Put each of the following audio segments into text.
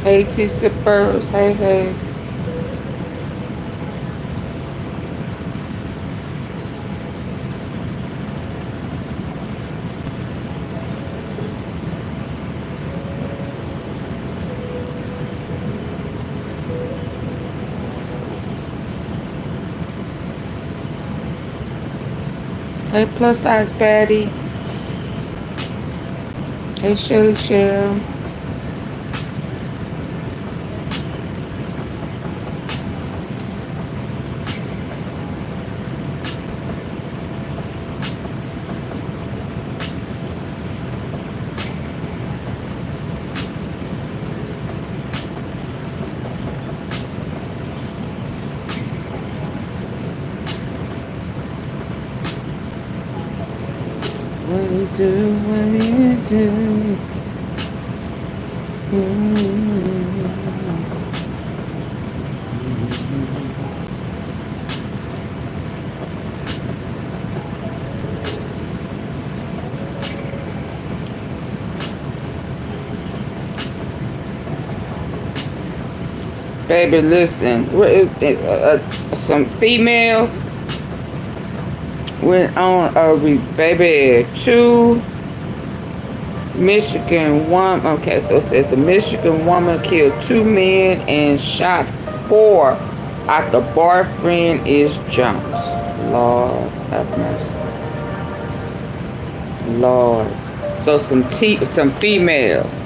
Hey, T Sippers. Hey, hey. Hey, plus size baddie. Hey, Shelly Shell. What do you do? What do you do? Baby, listen. What is it? Some females went on a baby 2 Michigan woman. Okay, so it says a Michigan woman killed 2 men and shot 4 after boyfriend is jumped. Lord have mercy. Lord. So some females.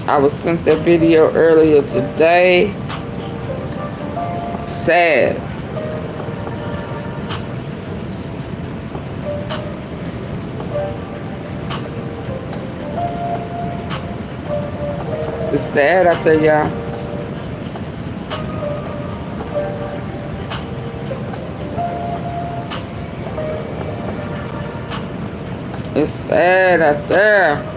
I was sent that video earlier today. Sad. It's sad out there, y'all. It's sad out there.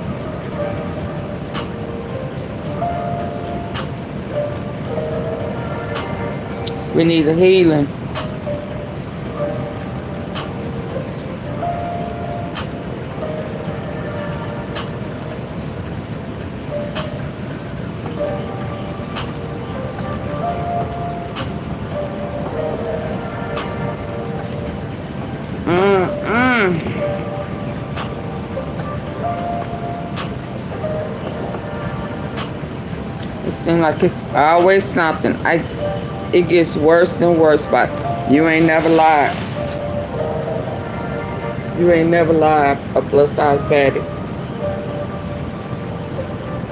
We need a healing. It seems like it's always something. It gets worse and worse, but you ain't never lied. You ain't never lied. A plus size baddie.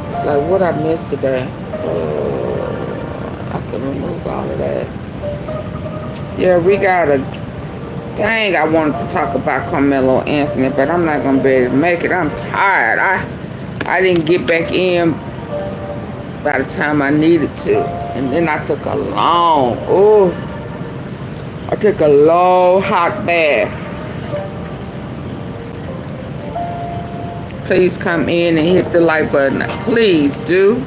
It's like what I missed today. I can remove all of that. Yeah, we got a dang. I wanted to talk about Carmelo Anthony, but I'm not gonna be able to make it. I'm tired. I didn't get back in by the time I needed to. And then I took a long hot bath. Please come in and hit the like button. Please do.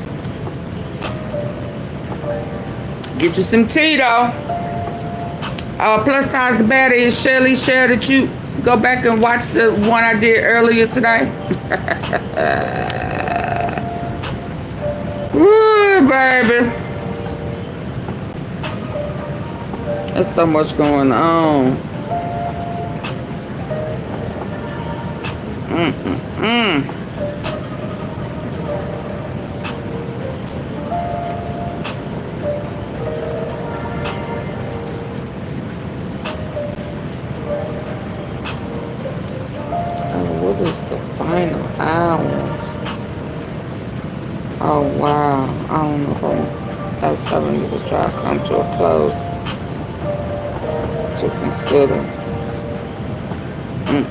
Get you some tea though. Plus size baddie is Shelly. Share that you go back and watch the one I did earlier today. Woo, baby. There's so much going on. What is the final hour? Oh wow, I don't know if that's something to try to come to a close to consider. I'm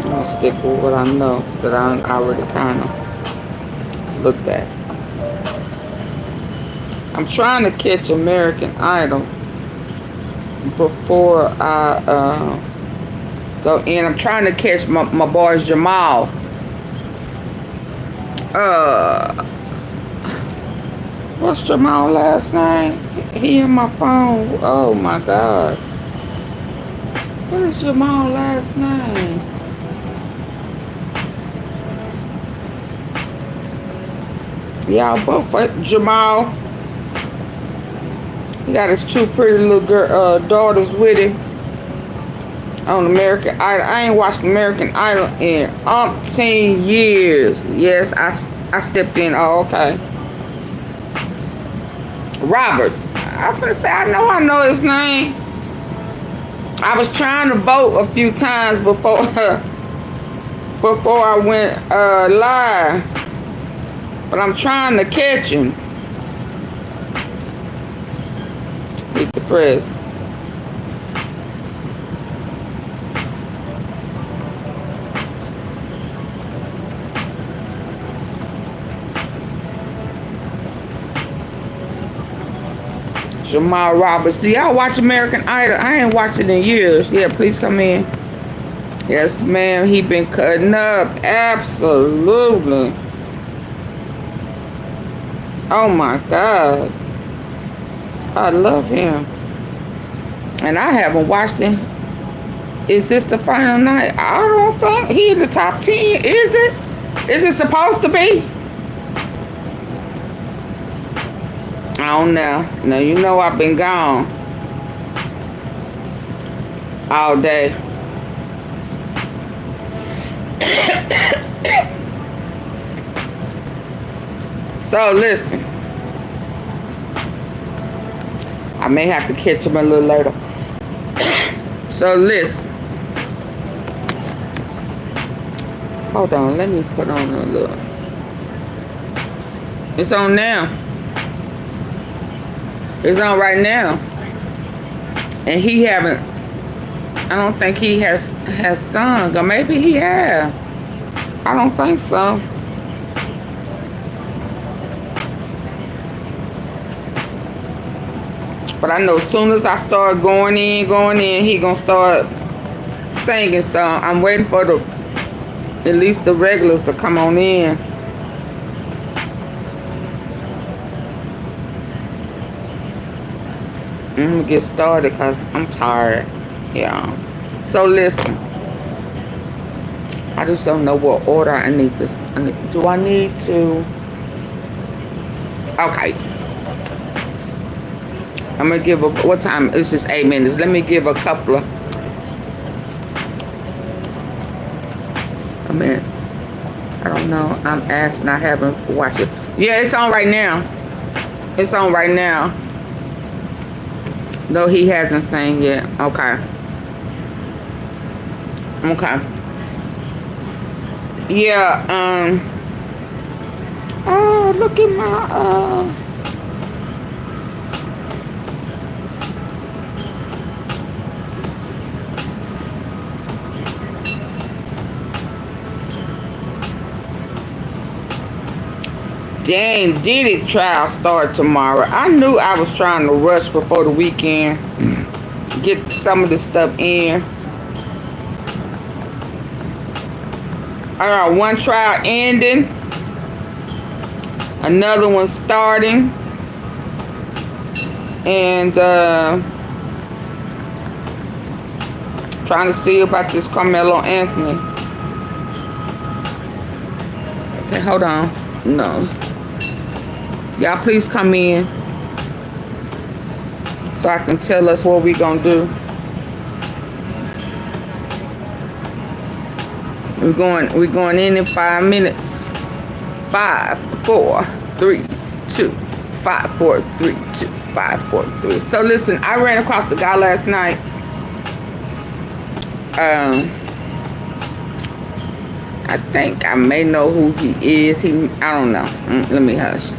gonna stick with what I know that I already kind of looked at. I'm trying to catch American Idol before I go in. I'm trying to catch my boy Jamal. What's Jamal's last name? He in my phone. Oh my God. What is Jamal's last name? Y'all both Jamal. He got his two pretty little daughters with him on American Idol. I ain't watched American Idol in umpteen years. Yes, I stepped in. Oh, okay. Roberts. I'm gonna say I know his name. I was trying to vote a few times before I went live, but I'm trying to catch him. Hit the press. Jamal Roberts. Do y'all watch American Idol? I ain't watched it in years. Yeah, please come in. Yes, ma'am. He been cutting up. Absolutely. Oh my God. I love him. And I haven't watched him. Is this the final night? I don't think he in the top 10. Is it? Is it supposed to be? I don't know. Now, you know I've been gone all day. So, listen. I may have to catch him a little later. So, listen. Hold on. Let me put on a little. It's on now. It's on right now. And he haven't, I don't think he has sung, or maybe he has. I don't think so. But I know as soon as I start going in, he gonna start singing. So I'm waiting for at least the regulars to come on in. I'm gonna get started because I'm tired. Yeah. So listen. I just don't know what order I need to. Do I need to? Okay. I'm gonna give what time? It's just 8 minutes. Let me give a couple of. Come in. I don't know. I'm asking. I haven't watched it. Yeah, it's on right now. It's on right now. No, he hasn't sang yet. Okay. Okay. Yeah, oh, look at my, Dang, Diddy trial start tomorrow. I knew I was trying to rush before the weekend. Get some of this stuff in. I got one trial ending. Another one starting. And trying to see about this Carmelo Anthony. Okay, hold on. No. Y'all please come in so I can tell us what we gonna do. We're going in 5 minutes. 5, 4, 3, 2, 5, 4, 3, 2, 5, 4, 3. So listen, I ran across the guy last night. I think I may know who he is. I don't know. Let me hush.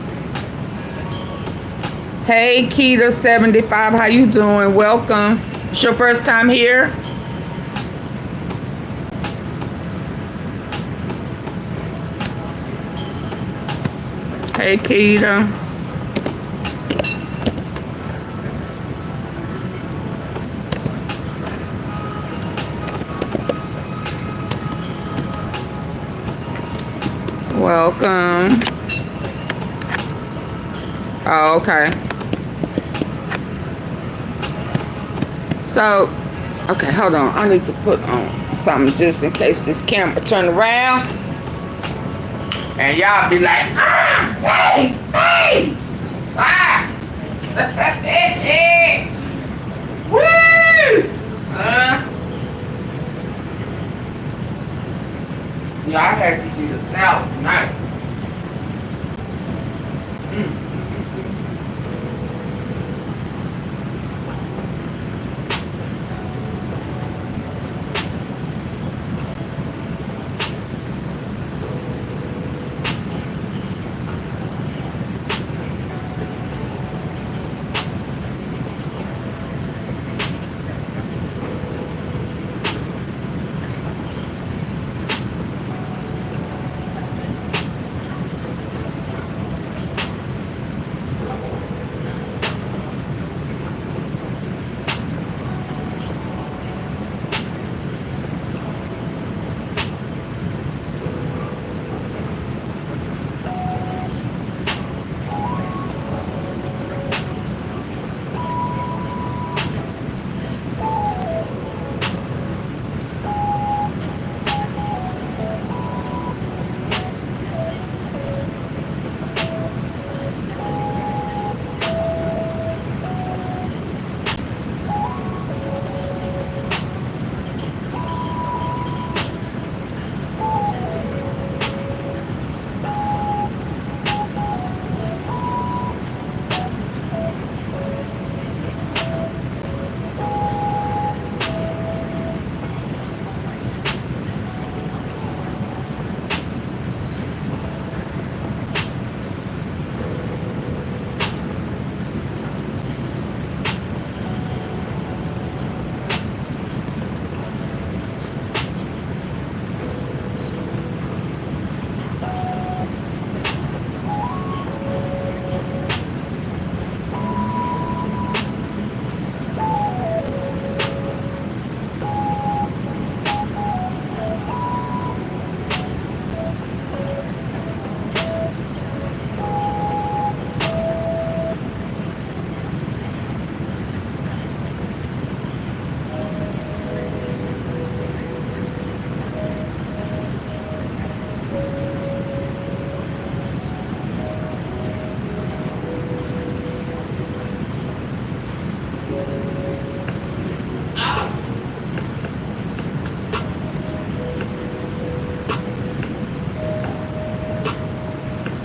Hey, Keita75, how you doing? Welcome. It's your first time here? Hey, Keita. Welcome. Oh, okay. So, Okay, hold on. I need to put on something just in case this camera turn around. And y'all be like, ah, hey, hey, ah. Woo! Yeah, I had to do the salad tonight.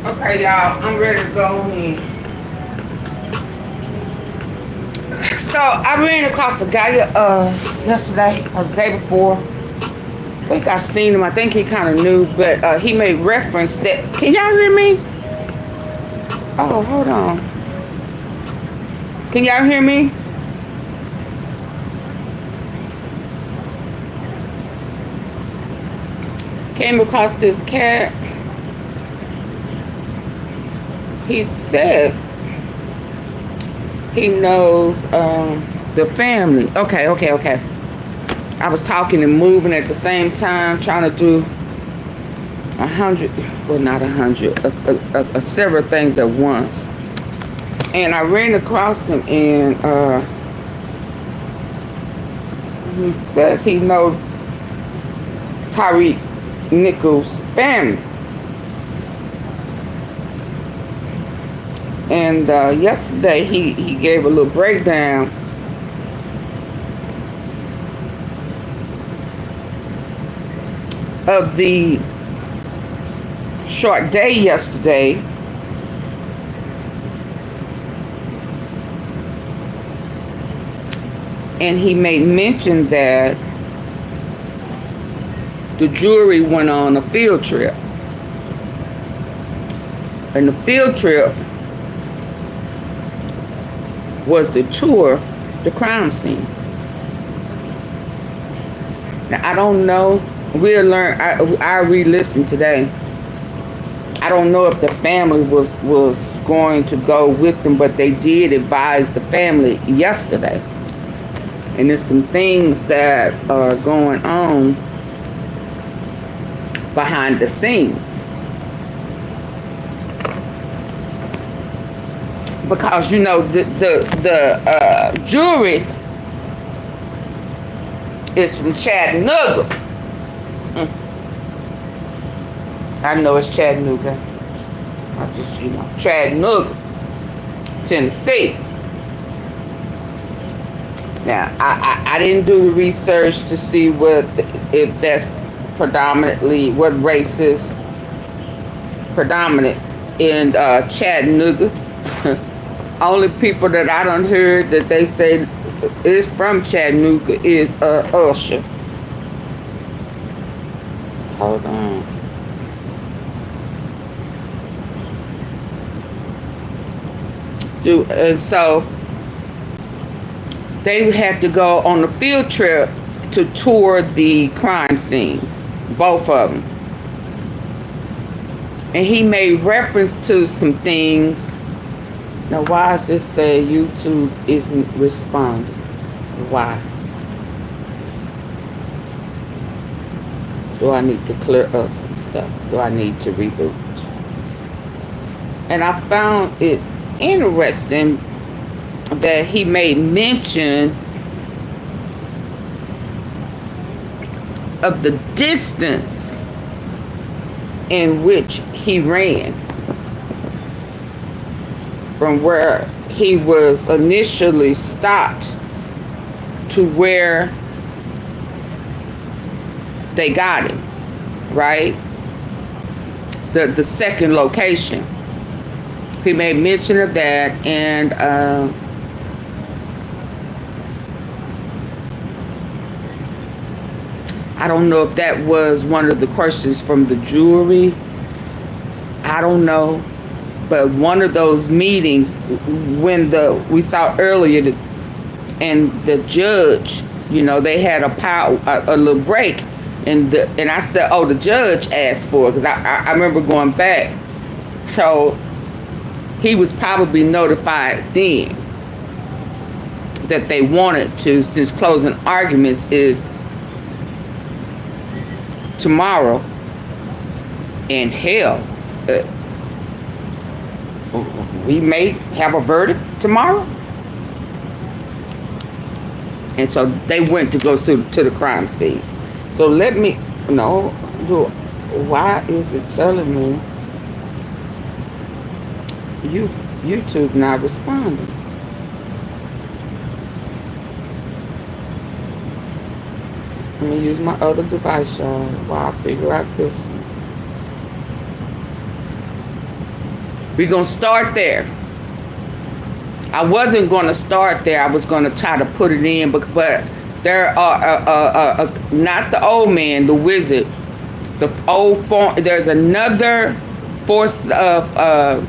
Okay, y'all, I'm ready to go in. So I ran across a guy yesterday or the day before. I think I seen him. I think he kind of knew, but he made reference that. Can y'all hear me? Oh, hold on. Can y'all hear me? Came across this cat. He says he knows the family. Okay. I was talking and moving at the same time, trying to do 100, well, not 100, several things at once. And I ran across him, and he says he knows Tyre Nichols' family. And yesterday he gave a little breakdown of the short day yesterday. And he made mention that the jury went on a field trip. And the field trip was to tour the crime scene. Now, I don't know. We'll learn. I re-listened today. I don't know if the family was going to go with them, but they did advise the family yesterday. And there's some things that are going on behind the scenes. Because, you know, the jury is from Chattanooga. I know it's Chattanooga. I just, Chattanooga, Tennessee. Now, I didn't do the research to see if that's predominantly, what race is predominant in Chattanooga. Only people that I done heard that they say is from Chattanooga is Usher. Hold on. And so they had to go on a field trip to tour the crime scene, both of them. And he made reference to some things. Now, why does this say YouTube isn't responding? Why? Do I need to clear up some stuff? Do I need to reboot? And I found it interesting that he made mention of the distance in which he ran from where he was initially stopped to where they got him, right? The second location. He made mention of that, and I don't know if that was one of the questions from the jury. I don't know. But one of those meetings when we saw earlier and the judge, they had a little break, and I said, oh, the judge asked for it, because I remember going back. So he was probably notified then that they wanted to, since closing arguments is tomorrow, and hell, we may have a verdict tomorrow. And so they went to go to the crime scene. So why is it telling me YouTube not responding? Let me use my other device, y'all, while I figure out this one. We're going to start there. I wasn't going to start there. I was going to try to put it in, but there are, not the old man, the wizard, the old form. There's another force of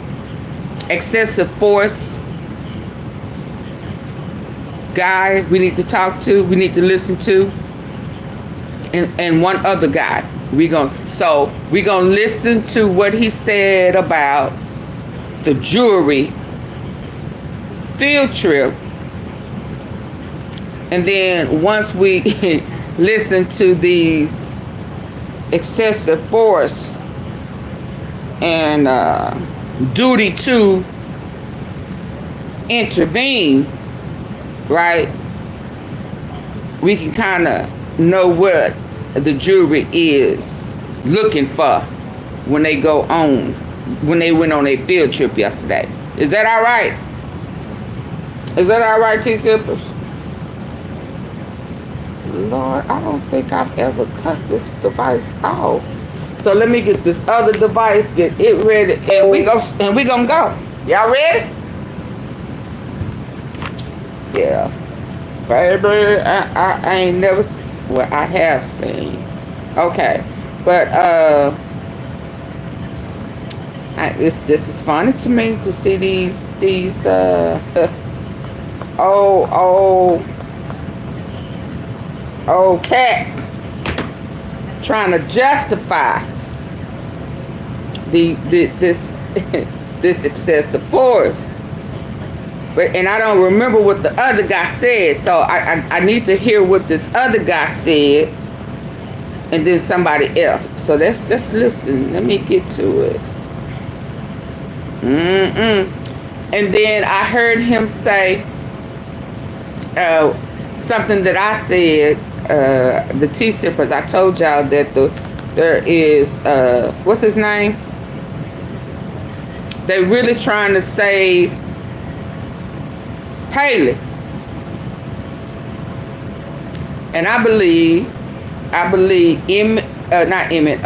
excessive force guy we need to talk to, we need to listen to, and one other guy. We're going to listen to what he said about the jury field trip, and then once we listen to these excessive force and duty to intervene, right, we can kind of know what the jury is looking for when they went on a field trip yesterday. Is that all right? Is that all right, T-Zippers? Lord, I don't think I've ever cut this device off. So let me get this other device, get it ready, and we gonna go. Y'all ready? Yeah. Baby, I ain't never, well, I have seen. Okay. But this is funny to me to see these old cats trying to justify this excessive force. And I don't remember what the other guy said, so I need to hear what this other guy said, and then somebody else. So let's listen. Let me get to it. And then I heard him say something that I said the tea sippers. I told y'all that there is what's his name? They really trying to save Haley, and I believe not Emmett,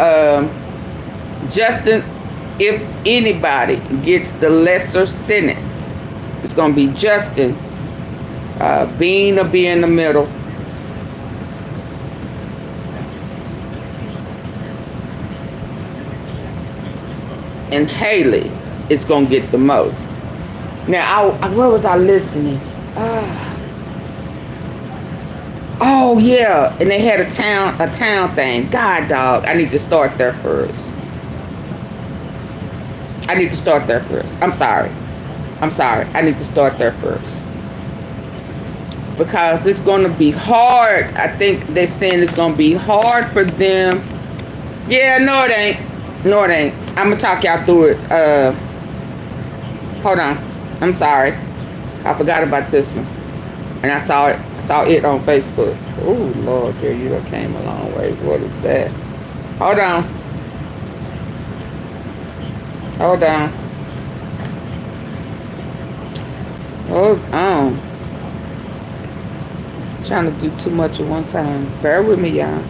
Justin. If anybody gets the lesser sentence, it's gonna be Justin. Bean will be in the middle. And Haley is gonna get the most. Now, where was I listening? Oh yeah, and they had a town thing. God, dog, I need to start there first. I need to start there first. I'm sorry. I need to start there first. Because it's going to be hard. I think they're saying it's going to be hard for them. Yeah, no it ain't. I'm going to talk y'all through it. Hold on. I'm sorry. I forgot about this one. And I saw it on Facebook. Oh, Lord, girl, you done came a long way. What is that? Hold on. Hold on. Trying to do too much at one time. Bear with me, y'all.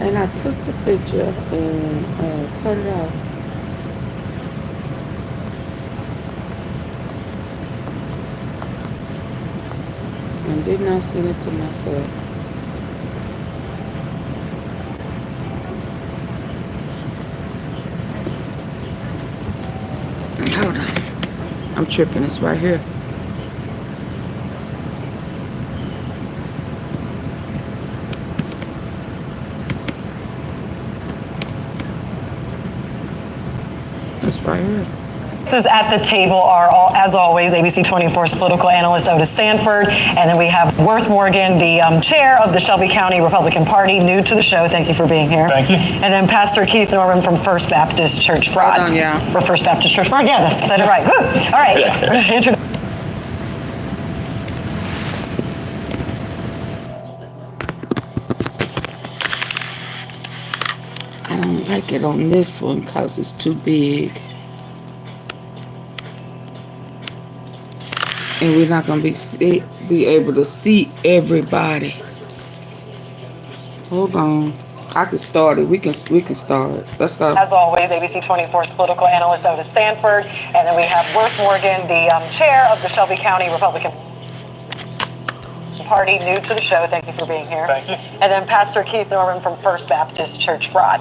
And I took the picture and cut it out. And did not send it to myself. Hold on. I'm tripping. It's right here. It's right here. At the table are, as always, ABC 24's political analyst Otis Sanford, and then we have Worth Morgan, the chair of the Shelby County Republican Party, new to the show. Thank you for being here. Thank you. And then Pastor Keith Norman from First Baptist Church Broad. Hold on, yeah. For First Baptist Church Broad. Yeah, I said it right. Woo. All right. I don't like it on this one because it's too big. And we're not going to be able to see everybody. Hold on. I can start it. We can start it. Let's go. As always, ABC 24's political analyst Otis Sanford, and then we have Worth Morgan, the chair of the Shelby County Republican Party, new to the show. Thank you for being here. Thank you. And then Pastor Keith Norman from First Baptist Church Broad.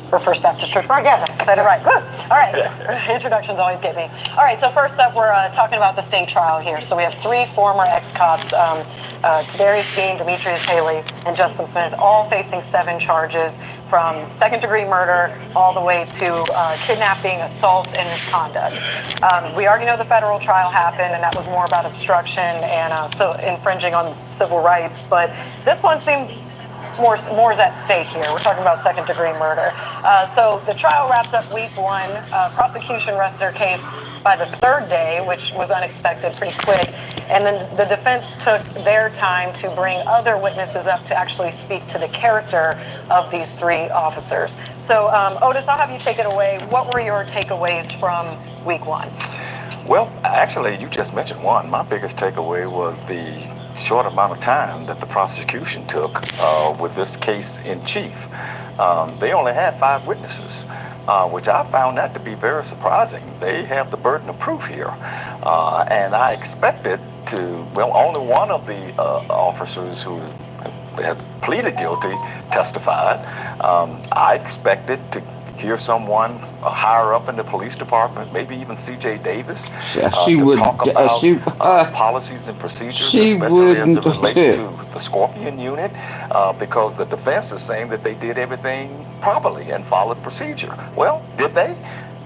For First Baptist Church Broad. Yeah, I said it right. Woo. All right. Introductions always get me. All right. So first up, we're talking about the state trial here. So we have three former ex-cops, Tadarius Bean, Demetrius Haley, and Justin Smith, all facing 7 charges from second-degree murder all the way to kidnapping, assault, and misconduct. We already know the federal trial happened, and that was more about obstruction and so infringing on civil rights. But this one seems more is at stake here. We're talking about second-degree murder. So the trial wrapped up week 1. Prosecution rests their case by the 3rd day, which was unexpected, pretty quick. And then the defense took their time to bring other witnesses up to actually speak to the character of these 3 officers. So Otis, I'll have you take it away. What were your takeaways from week 1? Well, actually, you just mentioned one. My biggest takeaway was the short amount of time that the prosecution took with this case in chief. They only had 5 witnesses, which I found that to be very surprising. They have the burden of proof here. And I expected only one of the officers who had pleaded guilty testified. I expected to hear someone higher up in the police department, maybe even C.J. Davis, to talk about policies and procedures, especially as it relates to the Scorpion unit, because the defense is saying that they did everything properly and followed procedure. Well, did they?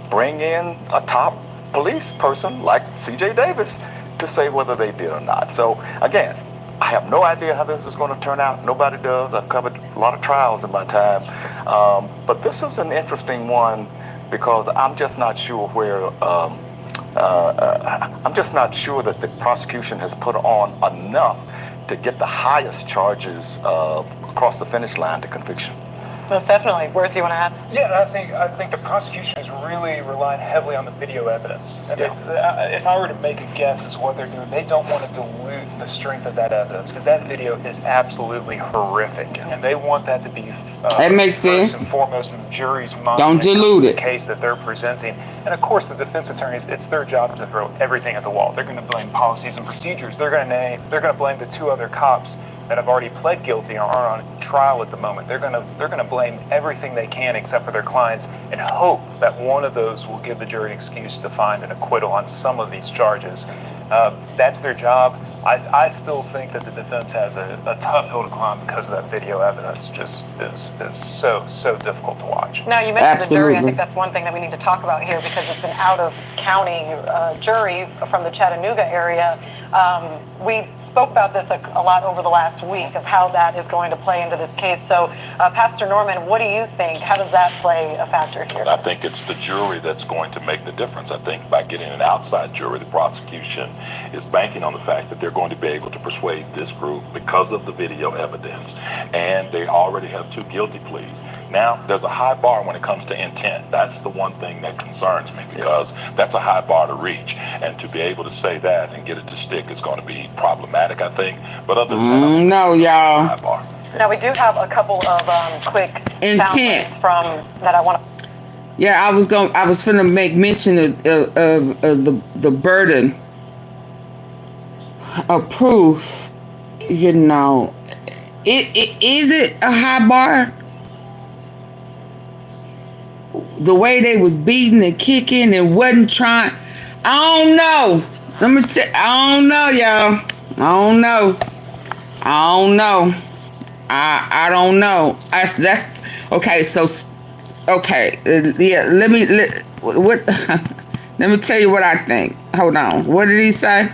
Bring in a top police person like C.J. Davis to say whether they did or not. So, again, I have no idea how this is going to turn out. Nobody does. I've covered a lot of trials in my time. But this is an interesting one because I'm just not sure where, I'm just not sure that the prosecution has put on enough to get the highest charges across the finish line to conviction. Most definitely. Worth, you want to add? Yeah, I think the prosecution is really relying heavily on the video evidence. And if I were to make a guess as what they're doing, they don't want to dilute the strength of that evidence because that video is absolutely horrific, and they want that to be that makes sense. First and foremost in the jury's mind. Don't dilute it. The case that they're presenting, and of course, the defense attorneys, it's their job to throw everything at the wall. They're going to blame policies and procedures. They're going to blame the 2 other cops that have already pled guilty or are on trial at the moment. They're gonna blame everything they can except for their clients and hope that one of those will give the jury an excuse to find an acquittal on some of these charges. That's their job. I still think that the defense has a tough hill to climb because of that video evidence. Just is so difficult to watch. Now, you mentioned the jury. I Absolutely. think that's one thing that we need to talk about here because it's an out-of-county jury from the Chattanooga area. We spoke about this a lot over the last week of how that is going to play into this case. So, Pastor Norman, what do you think? How does that play a factor here? I think it's the jury that's going to make the difference. I think by getting an outside jury, the prosecution is banking on the fact that they're going to be able to persuade this group because of the video evidence, and they already have 2 guilty pleas. Now, there's a high bar when it comes to intent. That's the one thing that concerns me because that's a high bar to reach, and to be able to say that and get it to stick is going to be problematic, I think. But other than that, No, y'all. high bar. Now, we do have a couple of quick Intent. sound bites from that I want to. Yeah, I was finna make mention of the burden of proof. You know, is it a high bar? The way they was beating and kicking and wasn't trying. I don't know. Let me tell. I don't know, y'all. I don't know. I don't know. That's okay. So, okay. Yeah. Let me tell you what I think. Hold on. What did he say?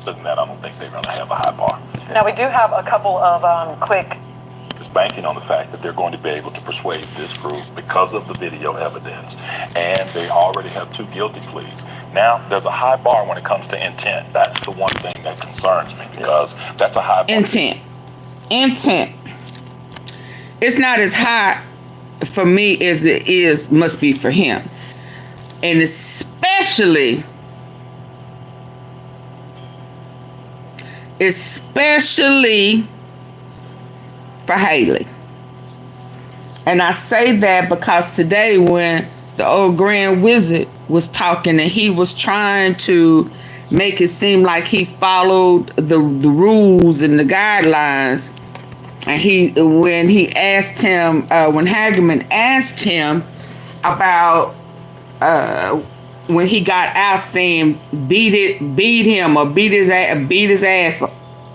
Other than that, I don't think they're going to have a high bar. Now, we do have a couple of quick. Is banking on the fact that they're going to be able to persuade this group because of the video evidence, and they already have 2 guilty pleas. Now, there's a high bar when it comes to intent. That's the one thing that concerns me because that's a high bar. Intent. It's not as high for me as it must be for him, and especially for Haley. And I say that because today when the old Grand Wizard was talking and he was trying to make it seem like he followed the rules and the guidelines, and when Hagerman asked him about when he got out saying beat him or beat his ass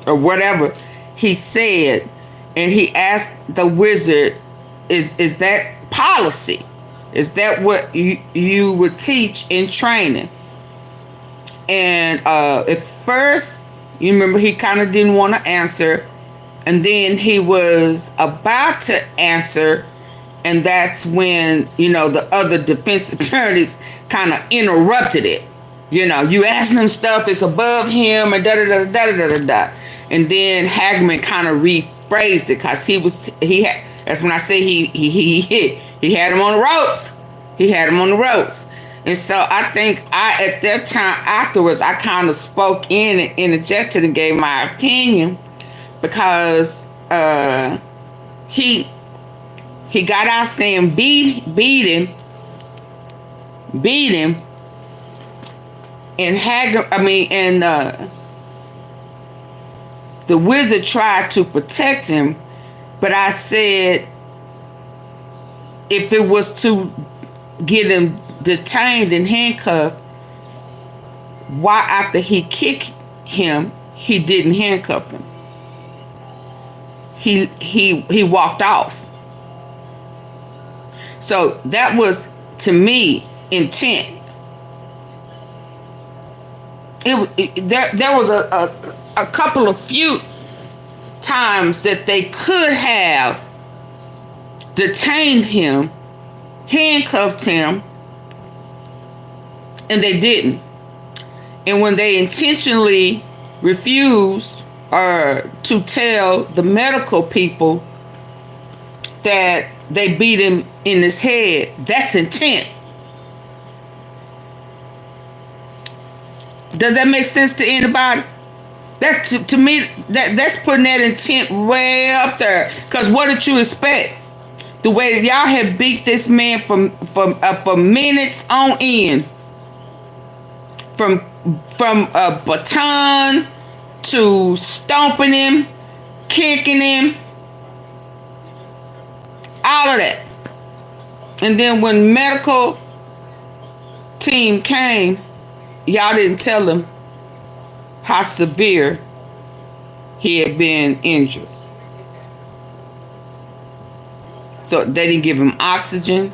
or whatever he said, and he asked the wizard, is that policy? Is that what you would teach in training? And at first, you remember he kind of didn't want to answer, and then he was about to answer, and that's when, the other defense attorneys kind of interrupted it. You ask him stuff, it's above him, and da-da-da-da-da-da-da. And then Hagerman kind of rephrased it because that's when I say he had him on the ropes. He had him on the ropes. And so I think at that time afterwards, I kind of spoke in and interjected and gave my opinion because he got out saying beat him, and the wizard tried to protect him, but I said if it was to get him detained and handcuffed, why after he kicked him, he didn't handcuff him? He walked off. So that was, to me, intent. There was a couple of few times that they could have detained him, handcuffed him, and they didn't. And when they intentionally refused to tell the medical people that they beat him in his head, that's intent. Does that make sense to anybody? That to me, that's putting that intent way up there. Because what did you expect? The way that y'all had beat this man for minutes on end, from a baton to stomping him, kicking him, all of that. And then when medical team came, y'all didn't tell him how severe he had been injured. So they didn't give him oxygen.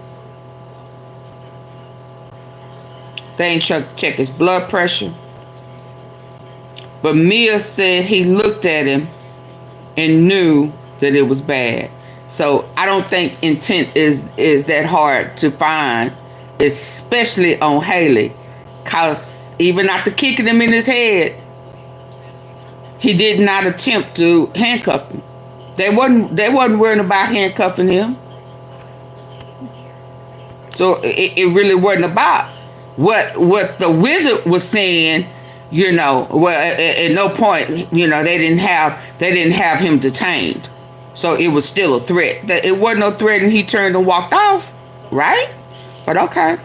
They ain't check his blood pressure. But Mia said he looked at him and knew that it was bad. So I don't think intent is that hard to find, especially on Haley. Because even after kicking him in his head, he did not attempt to handcuff him. They wasn't worrying about handcuffing him. So it really wasn't about what the wizard was saying. You know, well, at no point, you know, they didn't have him detained. So it was still a threat. It wasn't no threat, and he turned and walked off, right? But okay.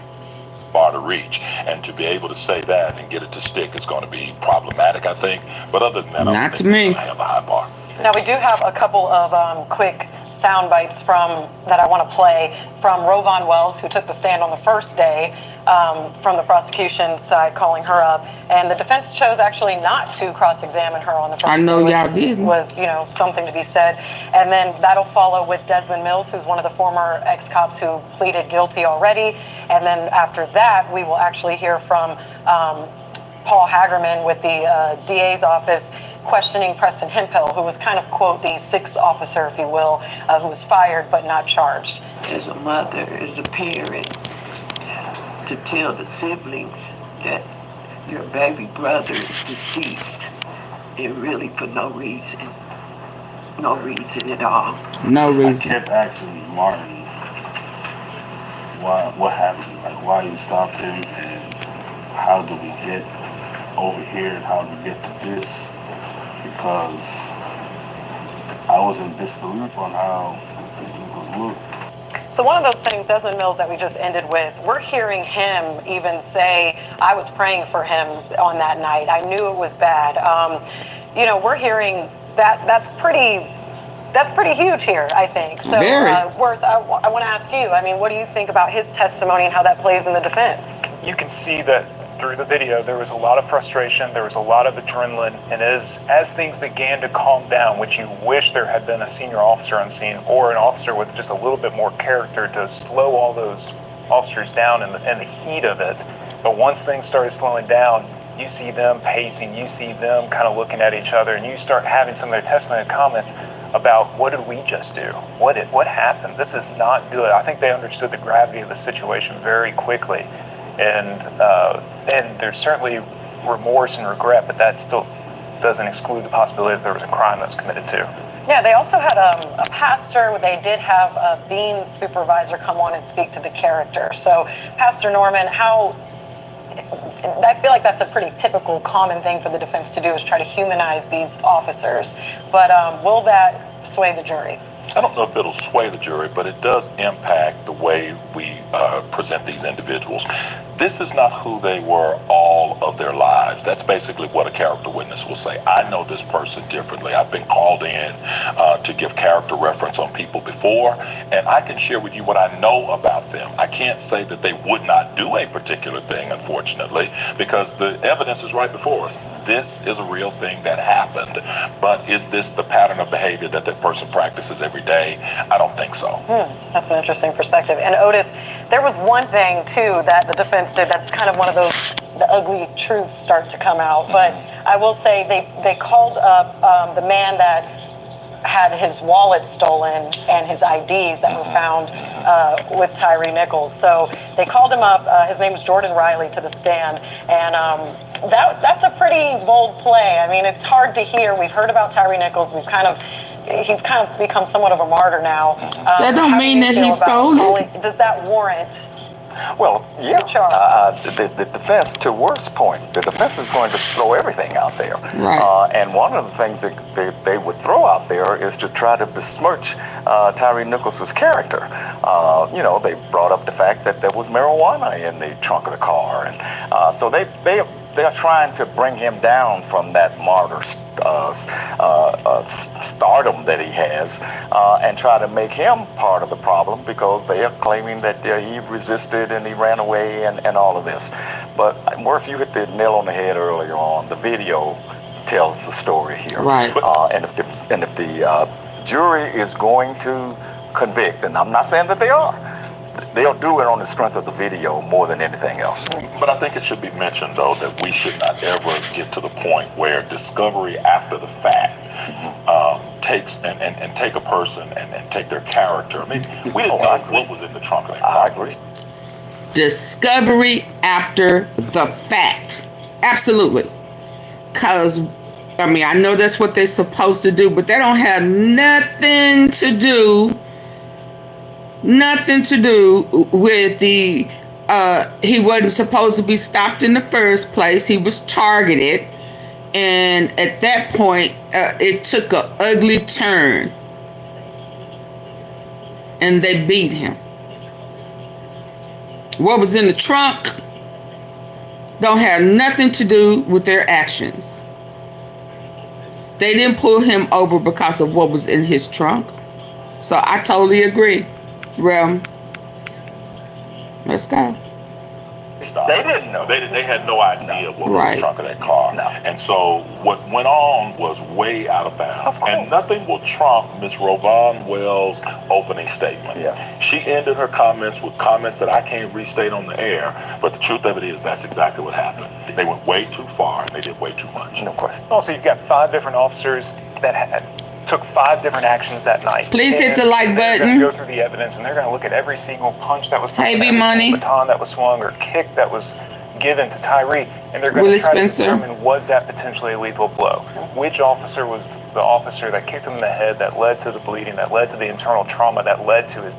Far to reach, and to be able to say that and get it to stick is going to be problematic, I think. But other than that, I don't think we're going to have a high bar. Now, we do have a couple of quick sound bites that I want to play from Rowvaughn Wells, who took the stand on the first day, from the prosecution side, calling her up. And the defense chose actually not to cross-examine her on the first day. I know y'all did. Was, you know, something to be said. And then that'll follow with Desmond Mills, who's one of the former ex-cops who pleaded guilty already. And then after that, we will actually hear from Paul Hagerman with the DA's office, questioning Preston Hemphill, who was kind of, quote, the sixth officer, if you will, who was fired but not charged. As a mother, as a parent, to tell the siblings that your baby brother is deceased, and really for no reason at all. No reason. I kept asking Martin, what happened? Like, why you stopped him, and how do we get over here, and how do we get to this? Because I was in disbelief on how these things was looked. So one of those things, Desmond Mills, that we just ended with, we're hearing him even say, I was praying for him on that night. I knew it was bad. You know, we're hearing that. That's pretty huge here, I think. So, Worth, I want to ask you, I mean, what do you think about his testimony and how that plays in the defense? You can see that through the video, there was a lot of frustration, there was a lot of adrenaline, and as things began to calm down, which you wish there had been a senior officer on scene or an officer with just a little bit more character to slow all those officers down in the heat of it. But once things started slowing down, you see them pacing, you see them kind of looking at each other, and you start having some of their testimony and comments about, what did we just do? What happened? This is not good. I think they understood the gravity of the situation very quickly. And there's certainly remorse and regret, but that still doesn't exclude the possibility that there was a crime that was committed too. Yeah, they also had a pastor. They did have a bean supervisor come on and speak to the character. So, Pastor Norman, I feel like that's a pretty typical, common thing for the defense to do, is try to humanize these officers. But will that sway the jury? I don't know if it'll sway the jury, but it does impact the way we present these individuals. This is not who they were all of their lives. That's basically what a character witness will say. I know this person differently. I've been called in to give character reference on people before, and I can share with you what I know about them. I can't say that they would not do a particular thing, unfortunately, because the evidence is right before us. This is a real thing that happened, but is this the pattern of behavior that that person practices every day? I don't think so. That's an interesting perspective. And Otis, there was one thing too that the defense did that's kind of one of those, the ugly truths start to come out. But I will say they called up the man that had his wallet stolen and his IDs that were found with Tyre Nichols. So they called him up. His name is Jordan Riley to the stand, and that's a pretty bold play. I mean, it's hard to hear. We've heard about Tyre Nichols. He's kind of become somewhat of a martyr now. That don't mean that he stole it. Does that warrant? Well, yeah. The defense, to Worth's point, the defense is going to throw everything out there. Right. And one of the things that they would throw out there is to try to besmirch Tyre Nichols' character. You know, they brought up the fact that there was marijuana in the trunk of the car, and so they're trying to bring him down from that martyr stardom that he has, and try to make him part of the problem, because they are claiming that he resisted and he ran away and all of this. But Worth, you hit the nail on the head earlier on. The video tells the story here. Right. And if the jury is going to convict, and I'm not saying that they are, they'll do it on the strength of the video more than anything else. But I think it should be mentioned, though, that we should not ever get to the point where discovery after the fact takes and take a person and take their character. I mean, we didn't know what was in the trunk of that car. I agree. Discovery after the fact. Absolutely. Because, I mean, I know that's what they're supposed to do, but they don't have nothing to do with the he wasn't supposed to be stopped in the first place. He was targeted, and at that point it took an ugly turn, and they beat him. What was in the trunk don't have nothing to do with their actions. They didn't pull him over because of what was in his trunk. So I totally agree. Well, let's go. They didn't know. They had no idea what was in the trunk of that car. No. And so what went on was way out of bounds. And nothing will trump Ms. Rowvaughn Wells' opening statement. Yeah. She ended her comments with comments that I can't restate on the air, but the truth of it is that's exactly what happened. They went way too far and they did way too much. No question. Also, you've got 5 different officers that took 5 different actions that night. Please hit the like They're button. going to go through the evidence, and they're going to look at every single punch that was thrown, Hey, every B-Money. single baton that was swung or kick that was given to Tyre, and they're going Willie to try Spencer. to determine, was that potentially a lethal blow? Which officer was the officer that kicked him in the head, that led to the bleeding, that led to the internal trauma, that led to his...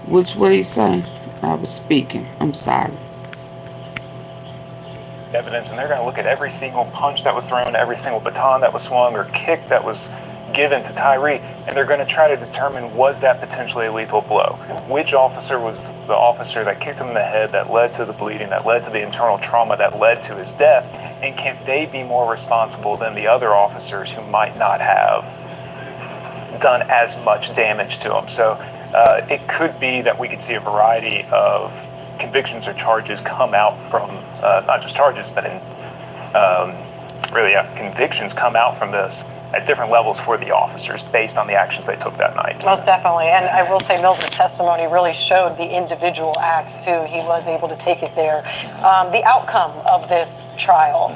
Which what he say? I was speaking. I'm sorry. evidence, and they're going to look at every single punch that was thrown, every single baton that was swung or kick that was given to Tyre, and they're going to try to determine, was that potentially a lethal blow? Which officer was the officer that kicked him in the head, that led to the bleeding, that led to the internal trauma, that led to his death? And can they be more responsible than the other officers who might not have done as much damage to him? So it could be that we could see a variety of convictions or charges come out from, not just charges, but convictions come out from this at different levels for the officers based on the actions they took that night. Most definitely. And I will say Mills' testimony really showed the individual acts too. He was able to take it there. The outcome of this trial,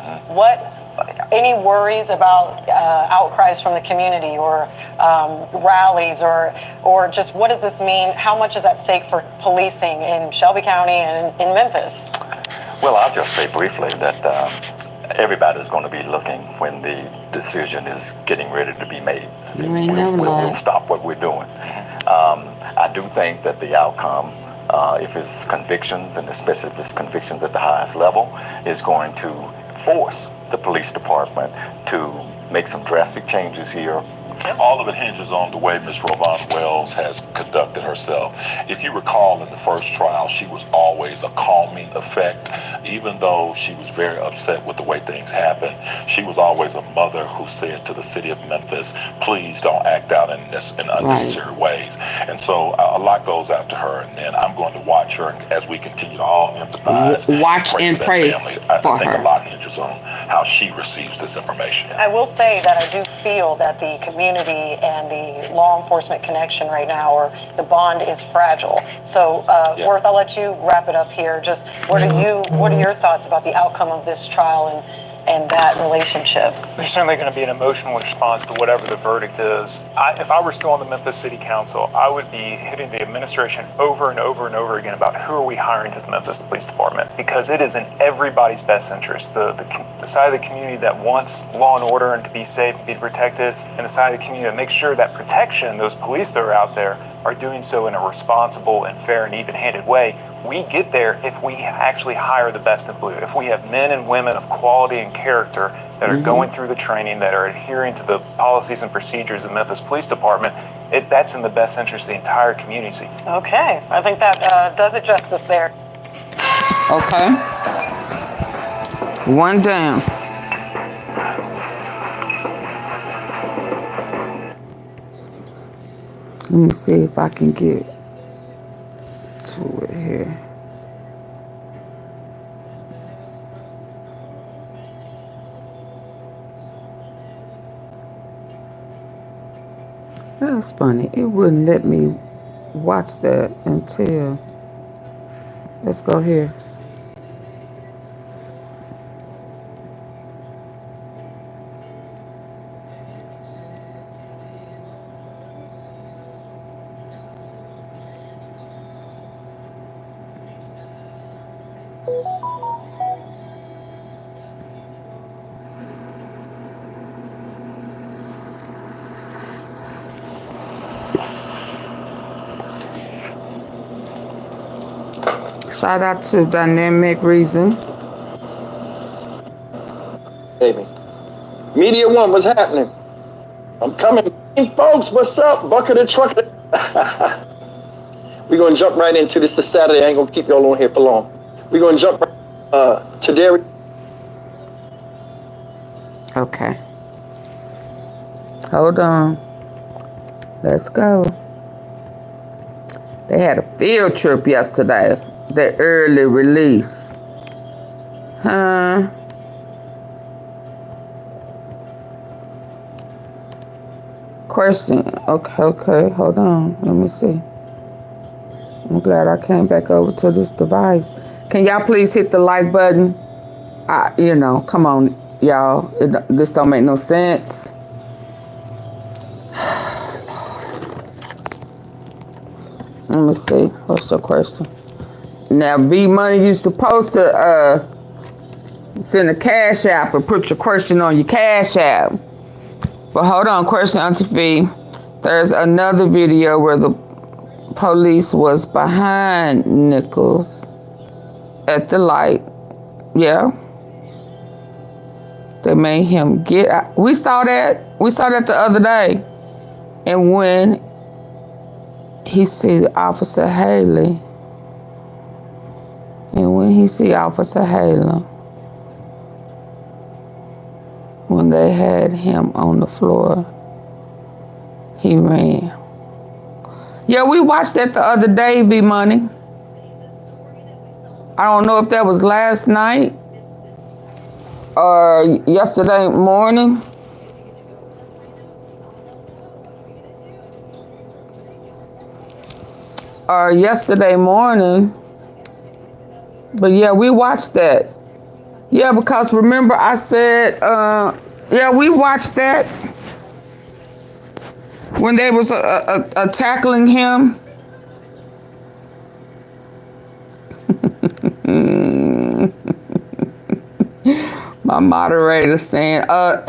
any worries about outcries from the community or rallies or just what does this mean? How much is at stake for policing in Shelby County and in Memphis? Well, I'll just say briefly that everybody's going to be looking when the decision is getting ready to be made. We'll stop what we're doing. I do think that the outcome, if it's convictions, and especially if it's convictions at the highest level, is going to force the police department to make some drastic changes here. All of it hinges on the way Ms. Rowvaughn Wells has conducted herself. If you recall, in the first trial, she was always a calming effect. Even though she was very upset with the way things happened, she was always a mother who said to the city of Memphis, please don't act out in unnecessary ways. And so a lot goes out to her, and then I'm going to watch her as we continue to all empathize. Watch and pray I think a lot hinges on how she receives this information. I will say that I do feel that the community and the law enforcement connection right now, or the bond, is fragile. So, Worth, I'll let you wrap it up here. Just what are your thoughts about the outcome of this trial, and that relationship? There's certainly going to be an emotional response to whatever the verdict is. If I were still on the Memphis City Council, I would be hitting the administration over and over and over again about who are we hiring to the Memphis Police Department, because it is in everybody's best interest. The side of the community that wants law and order and to be safe and be protected, and the side of the community that makes sure that protection, those police that are out there, are doing so in a responsible and fair and even-handed way. We get there if we actually hire the best in blue. If we have men and women of quality and character that are going through the training, that are adhering to the policies and procedures of the Memphis Police Department, that's in the best interest of the entire community. Okay, I think that does it justice there. Okay. One down. Let me see if I can get to it here. That's funny. It wouldn't let me watch that until... Let's go here. Shout out to Dynamic Reason. Baby. Media One, what's happening? I'm coming. Hey, folks, what's up? Bucket and truck. We're going to jump right into this Saturday. I ain't going to keep y'all on here for long. We're going to jump right to Derek. Okay. Hold on. Let's go. They had a field trip yesterday. The early release. Huh? Question. Okay, hold on. Let me see. I'm glad I came back over to this device. Can y'all please hit the like button? You know, come on, y'all. This don't make no sense. Let me see. What's your question? Now, V Money, you supposed to send a Cash App or put your question on your Cash App. But hold on, question AunTeaFee. There's another video where the police was behind Nichols at the light. Yeah. They made him get out. We saw that. We saw that the other day. And when he see Officer Haley, when they had him on the floor, he ran. Yeah, we watched that the other day, V Money. I don't know if that was last night or yesterday morning. But yeah, we watched that. Yeah, because remember I said, yeah, we watched that when they was tackling him. My moderator saying, I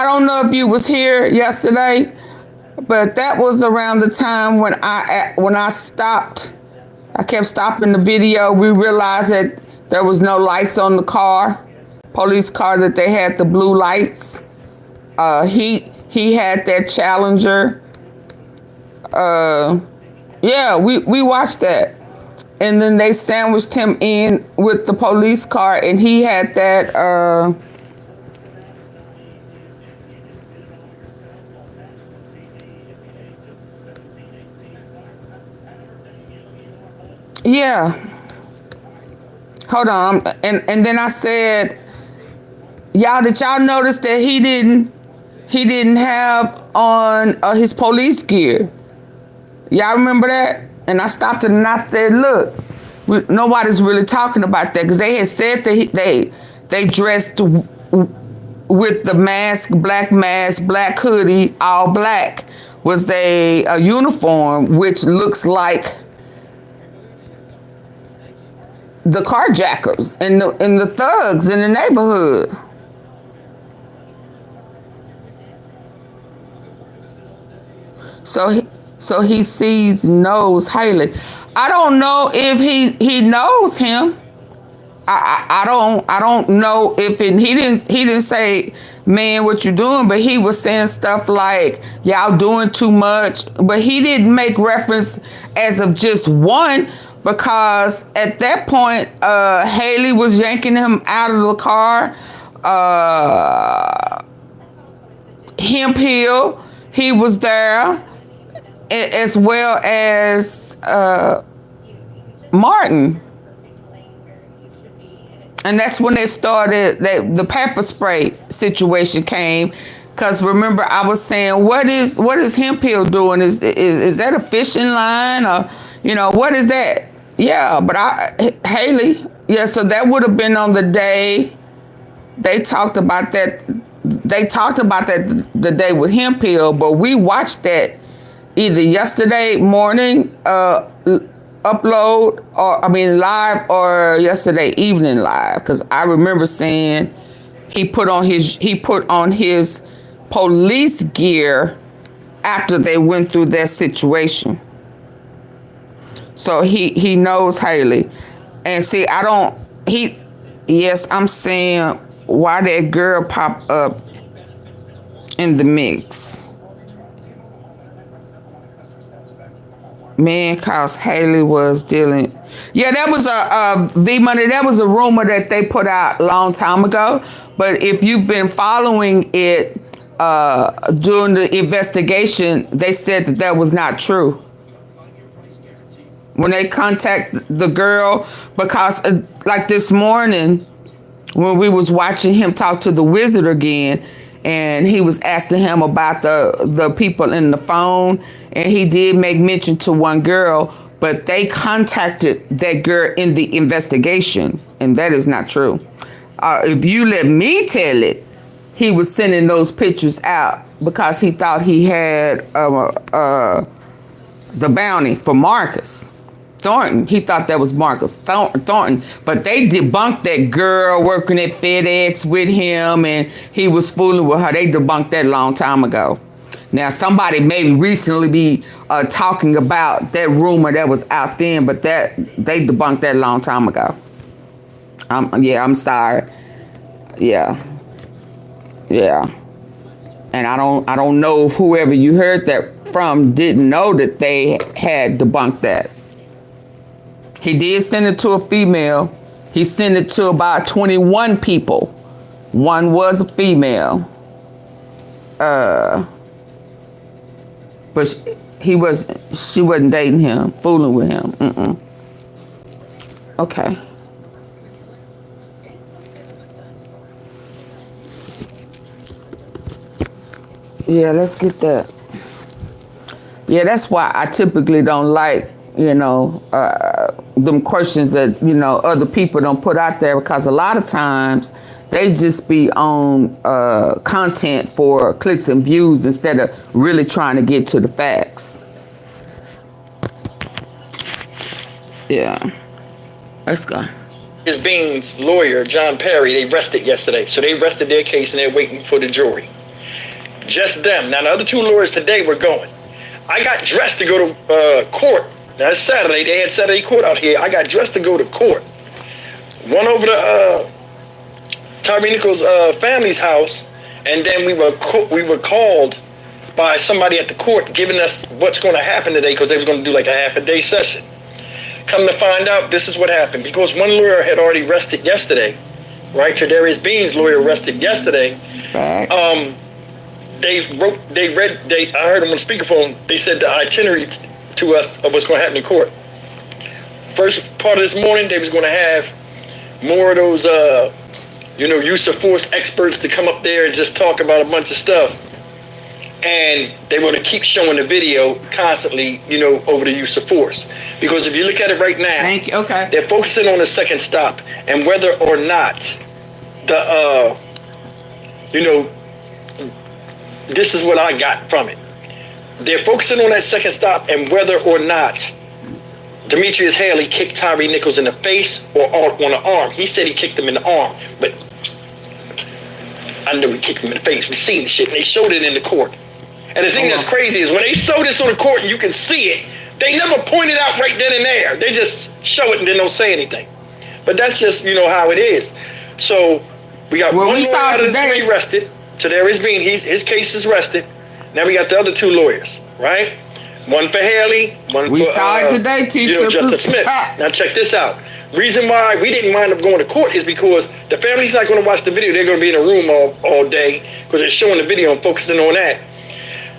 don't know if you was here yesterday, but that was around the time when I stopped. I kept stopping the video. We realized that there was no lights on the car, police car, that they had the blue lights. He had that Challenger. Yeah, we watched that. And then they sandwiched him in with the police car, and he had that, yeah. Hold on. And then I said, did y'all notice that he didn't have on his police gear? Y'all remember that? And I stopped it and I said, look, Nobody's really talking about that because they had said that they dressed with the mask, black hoodie, all black was a uniform, which looks like the carjackers and the thugs in the neighborhood. So he knows Haley. I don't know if he knows him. I don't know if he didn't say, man, what you doing, but he was saying stuff like y'all doing too much, but he didn't make reference as of just one, because at that point Haley was yanking him out of the car. Hemp Hill, he was there, as well as Martin. And that's when they started, the pepper spray situation came. Because remember, I was saying, what is Hemp Hill doing? Is that a fishing line, or what is that? Yeah, but Haley, yeah. So that would have been on the day they talked about that. They talked about that the day with Hemp Hill, but we watched that either yesterday morning upload, or live, or yesterday evening live, because I remember saying he put on his police gear after they went through that situation. So he knows Haley. And see, yes, I'm saying why that girl popped up in the mix. Man, cause Haley was dealing. Yeah, that was a V-Money. That was a rumor that they put out a long time ago. But if you've been following it during the investigation, they said that was not true. When they contact the girl, because like this morning, when we was watching him talk to the wizard again, and he was asking him about the people in the phone, and he did make mention to one girl, but they contacted that girl in the investigation, and that is not true. If you let me tell it, he was sending those pictures out because he thought he had the bounty for Marcus Thornton. He thought that was Marcus Thornton, but they debunked that girl working at FedEx with him, and he was fooling with her. They debunked that a long time ago. Now, somebody may recently be talking about that rumor that was out then, but they debunked that a long time ago. I'm sorry. Yeah. And I don't know if whoever you heard that from didn't know that they had debunked that. He did send it to a female. He sent it to about 21 people. One was a female. But she wasn't dating him, fooling with him. Okay. Yeah, let's get that. Yeah, that's why I typically don't like, them questions that, other people don't put out there, because a lot of times they just be on content for clicks and views instead of really trying to get to the facts. Yeah. Let's go. His Bean's lawyer, John Perry, they rested yesterday. So they rested their case and they're waiting for the jury. Just them. Now, the other two lawyers today were going. I got dressed to go to court. Now, it's Saturday. They had Saturday court out here. I got dressed to go to court. Went over to Tyre Nichols' family's house, and then we were called by somebody at the court giving us what's going to happen today, because they was going to do like a half-a-day session. Come to find out, this is what happened. Because one lawyer had already rested yesterday, right? Tredarius Bean's lawyer rested yesterday. Right. I heard them on speakerphone. They said the itinerary to us of what's going to happen in court. First part of this morning, they was going to have more of those, use of force experts to come up there and just talk about a bunch of stuff. And they want to keep showing the video constantly, you know, over the use of force. Because if you look at it right now, Thank you. Okay. they're focusing on the second stop and whether or not the, you know, this is what I got from it. They're focusing on that second stop and whether or not Demetrius Haley kicked Tyre Nichols in the face or on the arm. He said he kicked him in the arm, but I know he kicked him in the face. We seen the shit and they showed it in the court. And the thing that's crazy is when they show this on the court and you can see it, they never point it out right then and there. They just show it and then don't say anything. But that's just, you know, how it is. So we got one lawyer out of the three arrested. So there is being, his case is rested. Now we got the other two lawyers, right? One for Haley, one We for saw it today, T. you know, Justice Smith. Now check this out. Reason why we didn't wind up going to court is because the family's not going to watch the video. They're going to be in a room all day because they're showing the video and focusing on that.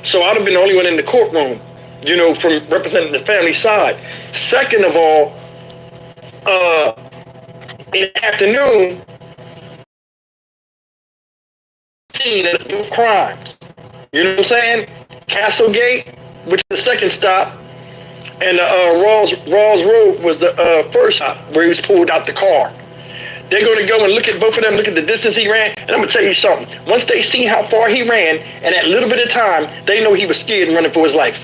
So I'd have been the only one in the courtroom, you know, from representing the family side. Second of all, in the afternoon, scene of the crimes. You know what I'm saying? Castlegate, which is the second stop, and Rawls Road was the first stop where he was pulled out the car. They're going to go and look at both of them, look at the distance he ran, and I'm going to tell you something. Once they seen how far he ran, and that little bit of time, they know he was scared and running for his life.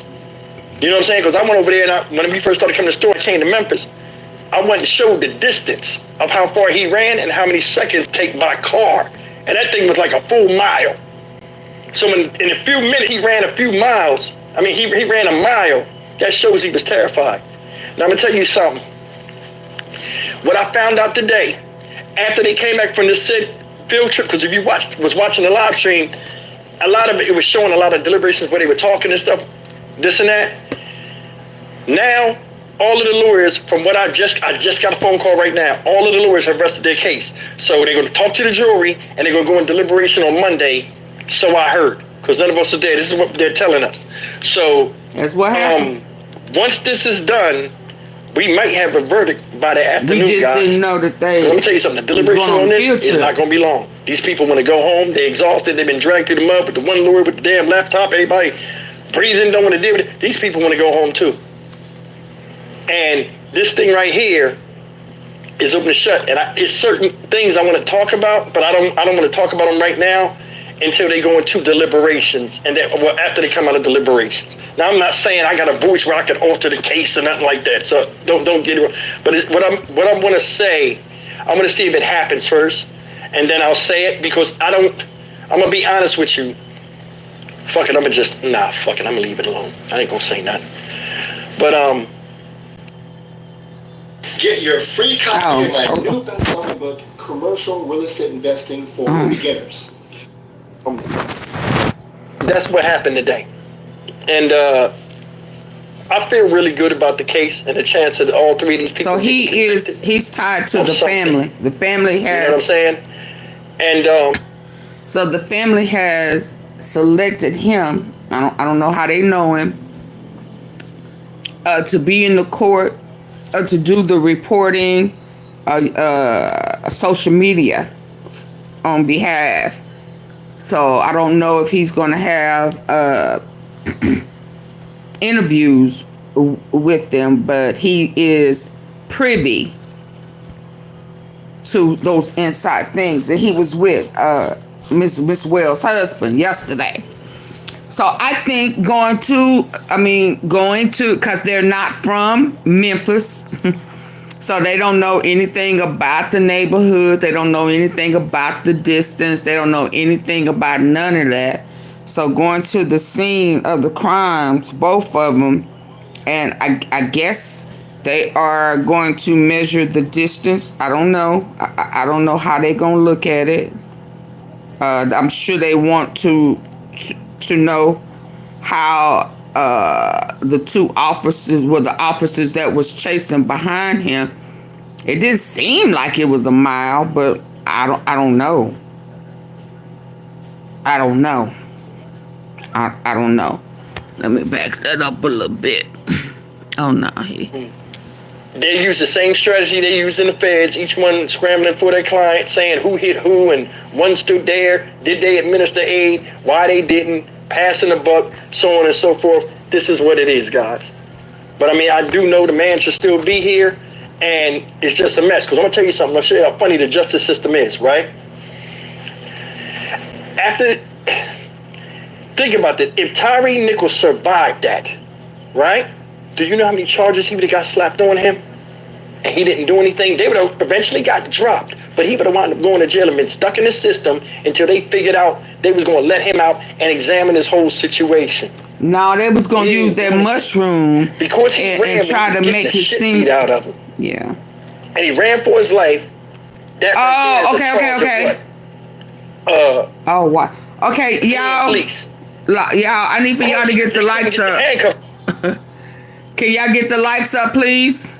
You know what I'm saying? Because I went over there, and when we first started coming to the store, I came to Memphis. I went and showed the distance of how far he ran and how many seconds take by car. And that thing was like a full mile. So in a few minutes, he ran a few miles. I mean, he ran a mile. That shows he was terrified. Now, I'm going to tell you something. What I found out today, after they came back from the field trip, because if you was watching the live stream, a lot of it was showing a lot of deliberations where they were talking and stuff, this and that. Now, all of the lawyers, from what I just got a phone call right now, all of the lawyers have rested their case. So they're going to talk to the jury, and they're going to go in deliberation on Monday, so I heard, because none of us are there. This is what they're telling us. So that's what happened. Once this is done, we might have a verdict by the afternoon, We just guys. didn't know that they... Let me tell you something. The deliberation on this is not going to be long. These people want to go home. They're exhausted. They've been dragged through the mud with the one lawyer with the damn laptop. Everybody breathing, don't want to deal with it. These people want to go home too. And this thing right here is open and shut. And it's certain things I want to talk about, but I don't want to talk about them right now until they go into deliberations, and then, well, after they come out of deliberations. Now, I'm not saying I got a voice where I can alter the case or nothing like that, so don't get it wrong. But what I'm going to say, I'm going to see if it happens first, and then I'll say it, because I'm going to be honest with you. Fuck it, I'm going to leave it alone. I ain't going to say nothing. But, get your free copy of my new best-selling book, Commercial Real Estate Investing for Beginners. That's what happened today. And I feel really good about the case and the chance of all three of these people. So he's tied to the family. The family has... You know what I'm saying? And... so the family has selected him. I don't know how they know him. To be in the court, to do the reporting, social media on behalf. So I don't know if he's going to have interviews with them, but he is privy to those inside things. And he was with Miss Wells' husband yesterday. So I think going to, because they're not from Memphis. So they don't know anything about the neighborhood. They don't know anything about the distance. They don't know anything about none of that. So going to the scene of the crimes, both of them, and I guess they are going to measure the distance. I don't know. I don't know how they're going to look at it. I'm sure they want to know how the two officers were the officers that was chasing behind him. It didn't seem like it was a mile, but I don't know. I don't know. I don't know. Let me back that up a little bit. Oh no, They use the same strategy they use in the feds, each one scrambling for their client, saying who hit who, and one stood there, did they administer aid, why they didn't, passing the buck, so on and so forth. This is what it is, guys. But I mean, I do know the man should still be here, and it's just a mess. Because I'm going to tell you something, I'll show you how funny the justice system is, right? Think about this. If Tyre Nichols survived that, right? Do you know how many charges he would have got slapped on him? And he didn't do anything. They would have eventually got dropped, but he would have wound up going to jail and been stuck in the system until they figured out they was going to let him out and examine his whole situation. No, they was going to use that mushroom because he ran, and try to make it seem out of him. Yeah. And he ran for his life. That okay. Oh, wow. Okay, y'all. Please. Y'all, I need for y'all to get the likes up. Can y'all get the likes up, please?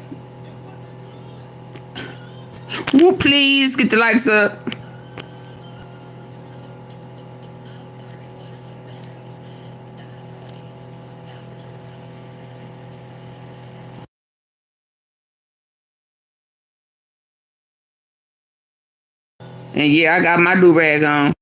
Woo, please get the likes up. And yeah, I got my do-rag on.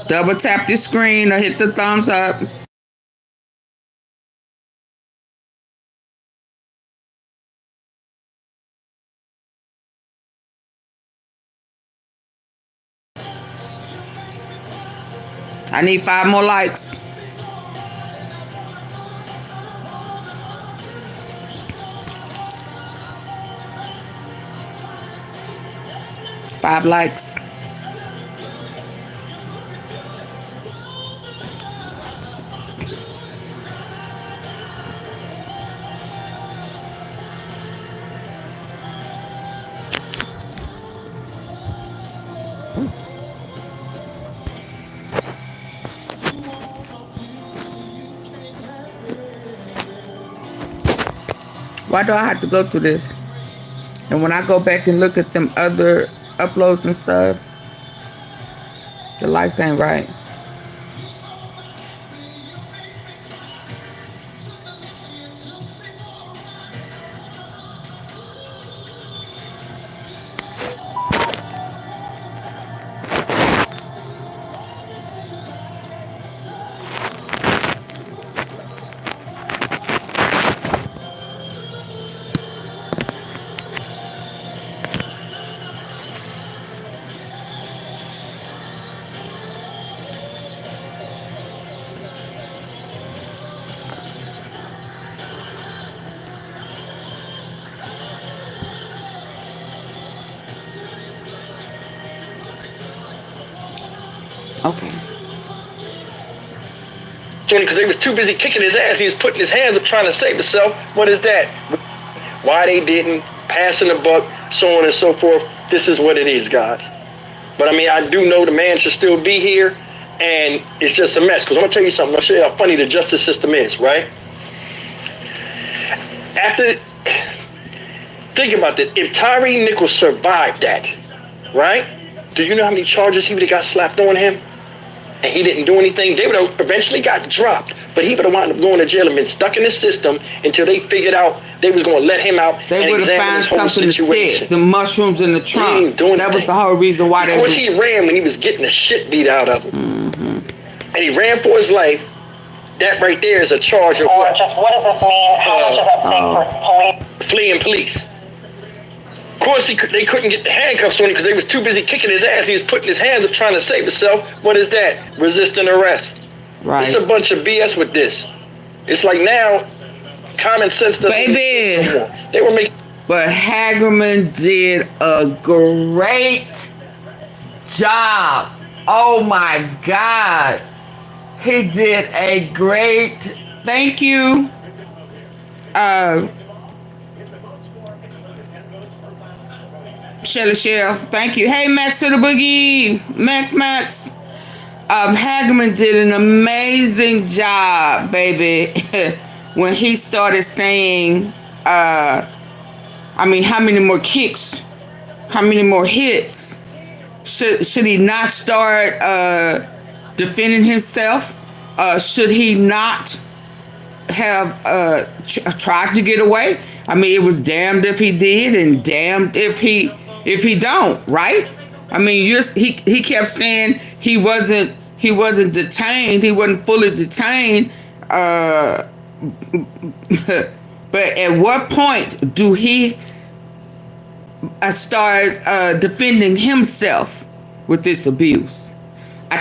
Double tap your screen or hit the thumbs up. I need 5 more likes. Five likes. Why do I have to go through this? And when I go back and look at them other uploads and stuff, the likes ain't right. Okay. Because they was too busy kicking his ass. He was putting his hands up trying to save himself. What is that? Why they didn't, passing the buck, so on and so forth. This is what it is, guys. But I mean, I do know the man should still be here, and it's just a mess. Because I'm going to tell you something. I'll show you how funny the justice system is, right? Think about this. If Tyre Nichols survived that, right? Do you know how many charges he would have got slapped on him? And he didn't do anything. They would have eventually got dropped, but he would have wound up going to jail and been stuck in the system until they figured out they was going to let him out. They would have found something to stick. The mushrooms in the trunk. That was the whole reason why they. Because he ran when he was getting the shit beat out of him, and he ran for his life. That right there is a charge of what? Just what does this mean? How much is at stake for police? Fleeing police. Of course, they couldn't get the handcuffs on him because they was too busy kicking his ass. He was putting his hands up trying to save himself. What is that? Resisting arrest. Right. It's a bunch of BS with this. It's like now, common sense doesn't exist anymore. They were making. But Hagerman did a great job. Oh my God. He did a great, thank you. Shelly Shell, thank you. Hey, Max to the boogie. Max. Hagerman did an amazing job, baby, when he started saying, I mean, how many more kicks, how many more hits? Should he not start defending himself? Should he not have tried to get away? I mean, it was damned if he did and damned if he don't, right? I mean, he kept saying he wasn't detained, he wasn't fully detained. But at what point do he start defending himself with this abuse? I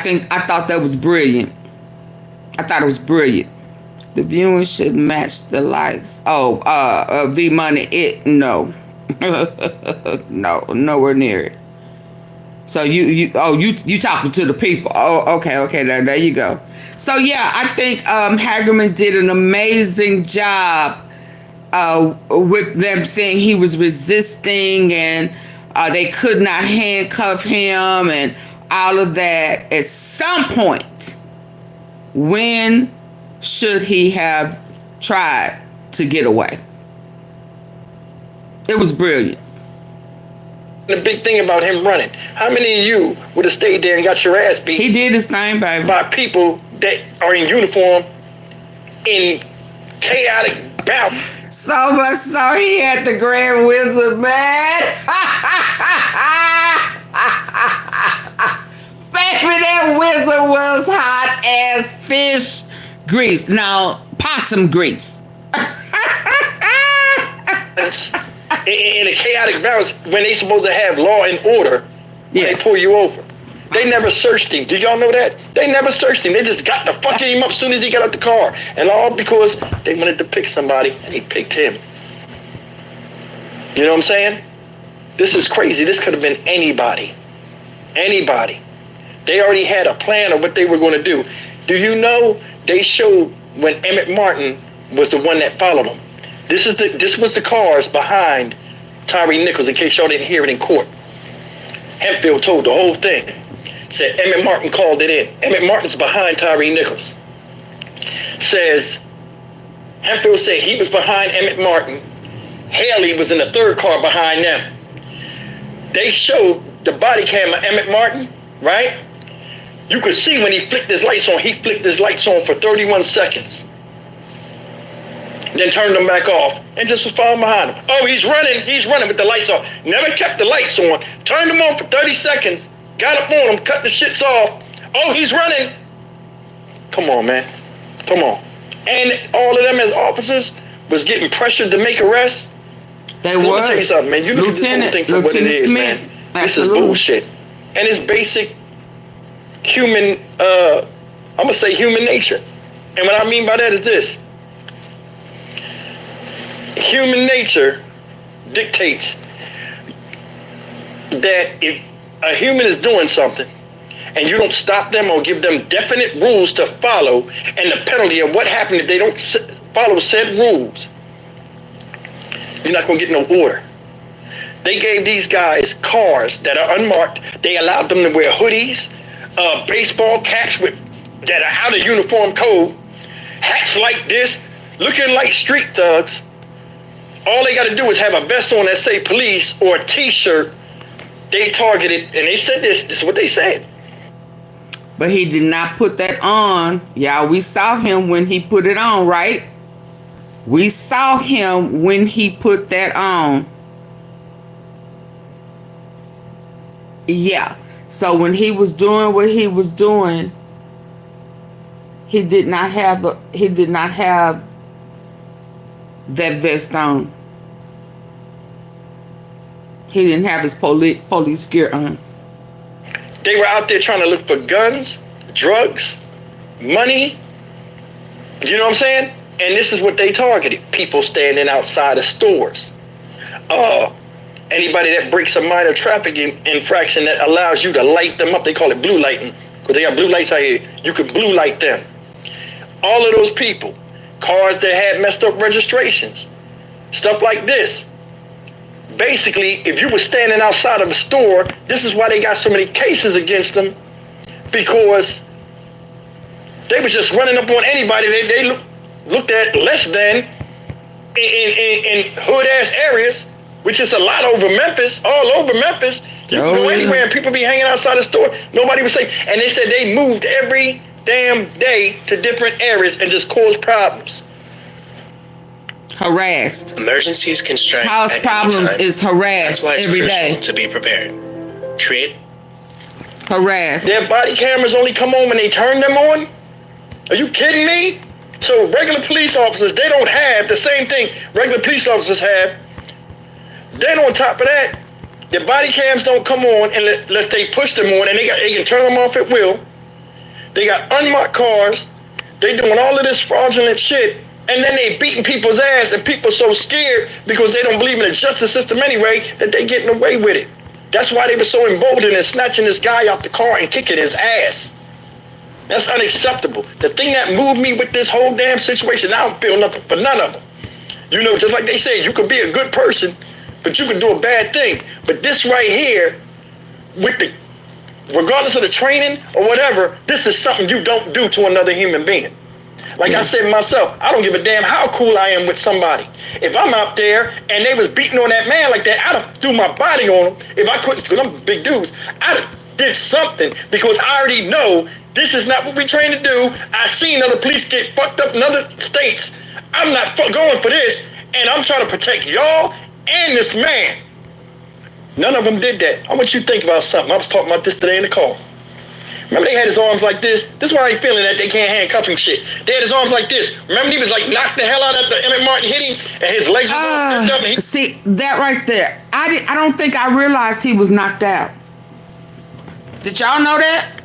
thought that was brilliant. I thought it was brilliant. The viewing should match the likes. Oh, V Money, no. No, nowhere near it. So you talking to the people. Oh, okay, there you go. So yeah, I think Hagerman did an amazing job with them saying he was resisting and they could not handcuff him and all of that. At some point, when should he have tried to get away? It was brilliant. The big thing about him running, how many of you would have stayed there and got your ass beat? He did his thing, baby. By people that are in uniform in chaotic bout. So much so he had the Grand Wizard, man. Baby, that wizard was hot as fish grease. Now, possum grease. In a chaotic balance, when they supposed to have law and order, they pull you over. They never searched him. Do y'all know that? They never searched him. They just got the fucking him up as soon as he got out the car. And all because they wanted to pick somebody, and he picked him. You know what I'm saying? This is crazy. This could have been anybody. Anybody. They already had a plan of what they were going to do. Do you know they showed when Emmett Martin was the one that followed him? This was the cars behind Tyre Nichols, in case y'all didn't hear it in court. Hempfield told the whole thing. Said Emmett Martin called it in. Emmett Martin's behind Tyre Nichols. Says, Hempfield said he was behind Emmett Martin. Haley was in the third car behind them. They showed the body cam of Emmett Martin, right? You could see when he flicked his lights on, he flicked his lights on for 31 seconds. Then turned them back off and just was following behind him. Oh, he's running with the lights off. Never kept the lights on. Turned them on for 30 seconds. Got up on him, cut the shits off. Oh, he's running. Come on, man. Come on. And all of them as officers was getting pressured to make arrests. They Let was. me tell you something, man. You look at this whole thing for what it is, Smith. man. Absolutely. This is bullshit. And it's basic human, I'm going to say human nature. And what I mean by that is this. Human nature dictates that if a human is doing something and you don't stop them or give them definite rules to follow and the penalty of what happened if they don't follow said rules, you're not going to get no order. They gave these guys cars that are unmarked. They allowed them to wear hoodies, baseball caps that are out of uniform code, hats like this, looking like street thugs. All they got to do is have a vest on that say police or a t-shirt. They targeted, and they said this is what they said. But he did not put that on. Yeah, we saw him when he put it on, right? We saw him when he put that on. Yeah. So when he was doing what he was doing, he did not have that vest on. He didn't have his police gear on. They were out there trying to look for guns, drugs, money. You know what I'm saying? And this is what they targeted. People standing outside of stores. Anybody that breaks a minor traffic infraction that allows you to light them up. They call it blue lighting. Because they got blue lights out here. You can blue light them. All of those people. Cars that had messed up registrations. Stuff like this. Basically, if you were standing outside of a store, this is why they got so many cases against them. Because They was just running up on anybody they looked at less than in hood ass areas, which is a lot over Memphis, all over Memphis. You can go anywhere and people be hanging outside the store. Nobody was safe. And they said they moved every damn day to different areas and just caused problems. Harassed. Emergencies can strike. Cause problems is harassed every day. To be prepared. Create. Harassed. Their body cameras only come on when they turn them on? Are you kidding me? So regular police officers, they don't have the same thing regular police officers have. Then on top of that, their body cams don't come on unless they push them on, and they can turn them off at will. They got unmarked cars. They doing all of this fraudulent shit, and then they beating people's ass, and people so scared because they don't believe in the justice system anyway that they getting away with it. That's why they were so emboldened and snatching this guy out the car and kicking his ass. That's unacceptable. The thing that moved me with this whole damn situation, I don't feel nothing for none of them. You know, just like they say, you could be a good person, but you can do a bad thing. But this right here, with the, regardless of the training or whatever, this is something you don't do to another human being. Like I said myself, I don't give a damn how cool I am with somebody. If I'm out there and they was beating on that man like that, I'd have threw my body on him. If I couldn't, because I'm big dudes, I'd have did something, because I already know this is not what we trained to do. I seen other police get fucked up in other states. I'm not going for this, and I'm trying to protect y'all and this man. None of them did that. I want you to think about something. I was talking about this today in the car. Remember they had his arms like this? This is why I ain't feeling that they can't handcuff him shit. They had his arms like this. Remember he was like knocked the hell out after Emmett Martin hit him, and his legs were all up. And see, that right there. I don't think I realized he was knocked out. Did y'all know that?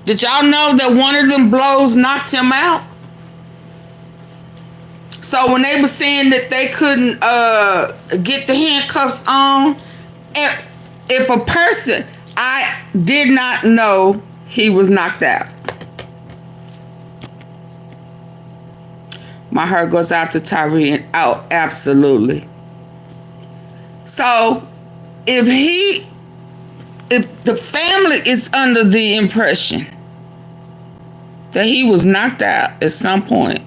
Did y'all know that one of them blows knocked him out? So when they were saying that they couldn't get the handcuffs on, if a person, I did not know he was knocked out. My heart goes out to Tyre and out, absolutely. So if the family is under the impression that he was knocked out at some point,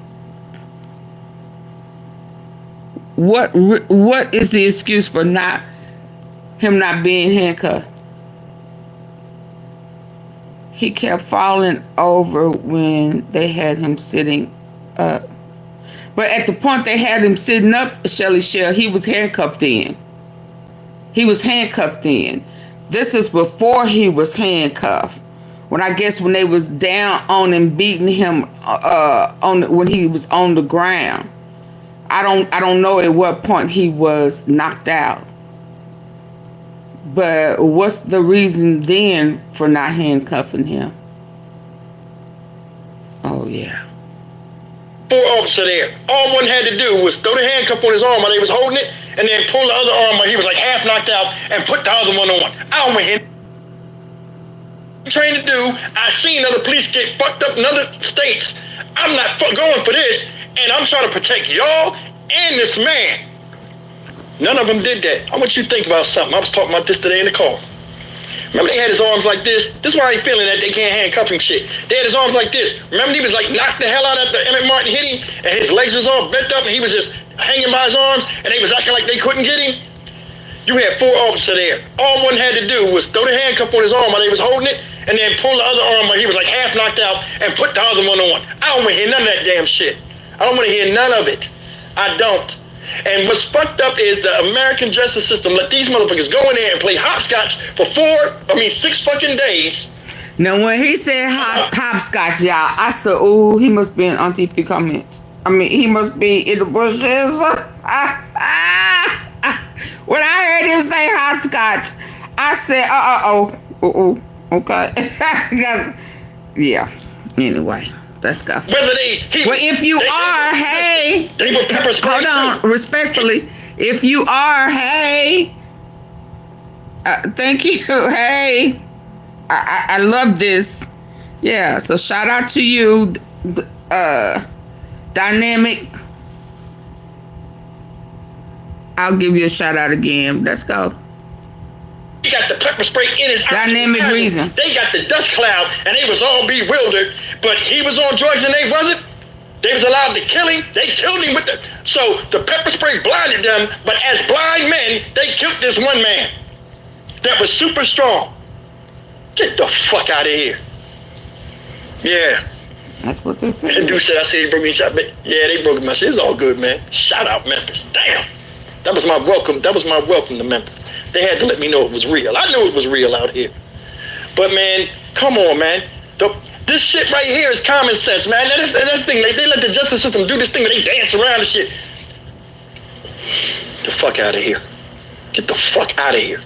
what is the excuse for him not being handcuffed? He kept falling over when they had him sitting up. But at the point they had him sitting up, Shelly Shell, he was handcuffed in. He was handcuffed in. This is before he was handcuffed. When they was down on him, beating him when he was on the ground. I don't know at what point he was knocked out. But what's the reason then for not handcuffing him? Oh yeah. Officer there. All one had to do was throw the handcuff on his arm while they was holding it, and then pull the other arm while he was like half knocked out, and put the other one on. I don't want him trained to do. I seen other police get fucked up in other states. I'm not going for this, and I'm trying to protect y'all and this man. None of them did that. I want you to think about something. I was talking about this today in the car. Remember they had his arms like this? This is why I ain't feeling that they can't handcuff him shit. They had his arms like this. Remember he was like knocked the hell out after Emmett Martin hit him, and his legs was all bent up, and he was just hanging by his arms, and they was acting like they couldn't get him? You had 4 officers there. All one had to do was throw the handcuff on his arm while they was holding it, and then pull the other arm while he was like half knocked out, and put the other one on. I don't want to hear none of that damn shit. I don't want to hear none of it. I don't. And what's fucked up is the American justice system let these motherfuckers go in there and play hopscotch for 6 fucking days. Now when he said hopscotch, y'all, I said, oh, he must be in AunTeaFee comments. I mean, he must be in the bushes. When I heard him say hopscotch, I said, okay. Yeah, anyway. Let's go. If you are, hey, hold on, respectfully, if you are, hey, thank you, hey, I love this. Yeah, so shout out to you, Dynamic. I'll give you a shout out again. Let's go. He got the pepper spray in his Dynamic eyes. reason. They got the dust cloud, and they was all bewildered. But he was on drugs, and they wasn't. They was allowed to kill him. They killed him with the. So the pepper spray blinded them. But as blind men, they killed this one man that was super strong. Get the fuck out of here. Yeah. That's what they said. The dude said, I said he broke me shot. Yeah, they broke my shit. It's all good, man. Shout out Memphis. Damn. That was my welcome. That was my welcome to Memphis. They had to let me know it was real. I knew it was real out here. But man, come on, man. This shit right here is common sense, man. That's the thing. They let the justice system do this thing where they dance around and shit. Get the fuck out of here. Get the fuck out of here.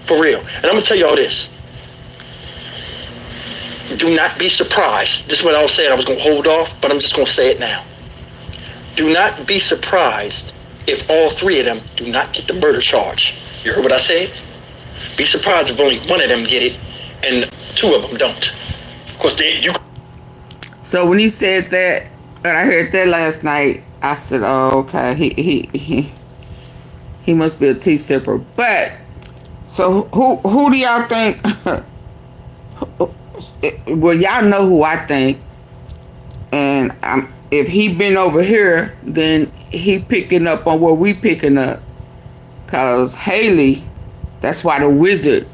For real. And I'm gonna tell y'all this. Do not be surprised. This is what I was saying. I was gonna hold off, but I'm just gonna say it now. Do not be surprised if all three of them do not get the murder charge. You heard what I said? Be surprised if only one of them get it and two of them don't. Of course, So when he said that, and I heard that last night, I said, "Oh, okay, he must be a tea sipper." But so who do y'all think? Well, y'all know who I think, and if he been over here, then he picking up on what we picking up. Cause Haley, that's why the wizard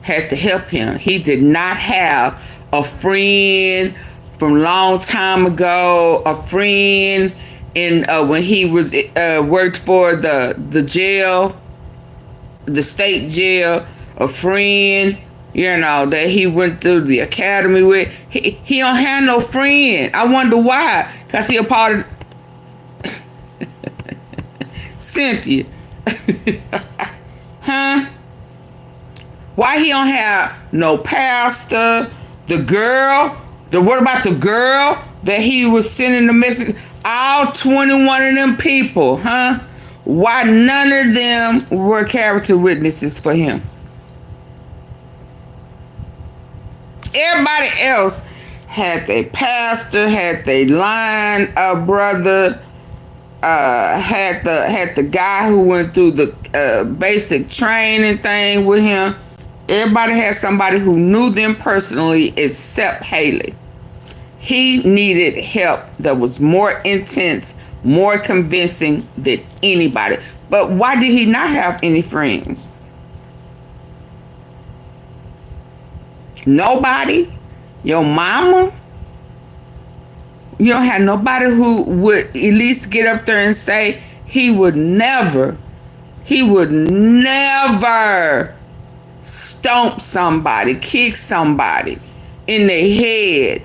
had to help him. He did not have a friend from long time ago, a friend in when he was worked for the jail, the state jail, a friend, you know, that he went through the academy with. He don't have no friend. I wonder why. Cause he a part of Cynthia. Huh? Why he don't have no pastor? The girl? What about the girl that he was sending the message? All 21 of them people, huh? Why none of them were character witnesses for him? Everybody else had their pastor, had their line brother, had the guy who went through the basic training thing with him. Everybody had somebody who knew them personally except Haley. He needed help that was more intense, more convincing than anybody. But why did he not have any friends? Nobody? Your mama? You don't have nobody who would at least get up there and say he would never stomp somebody, kick somebody in the head.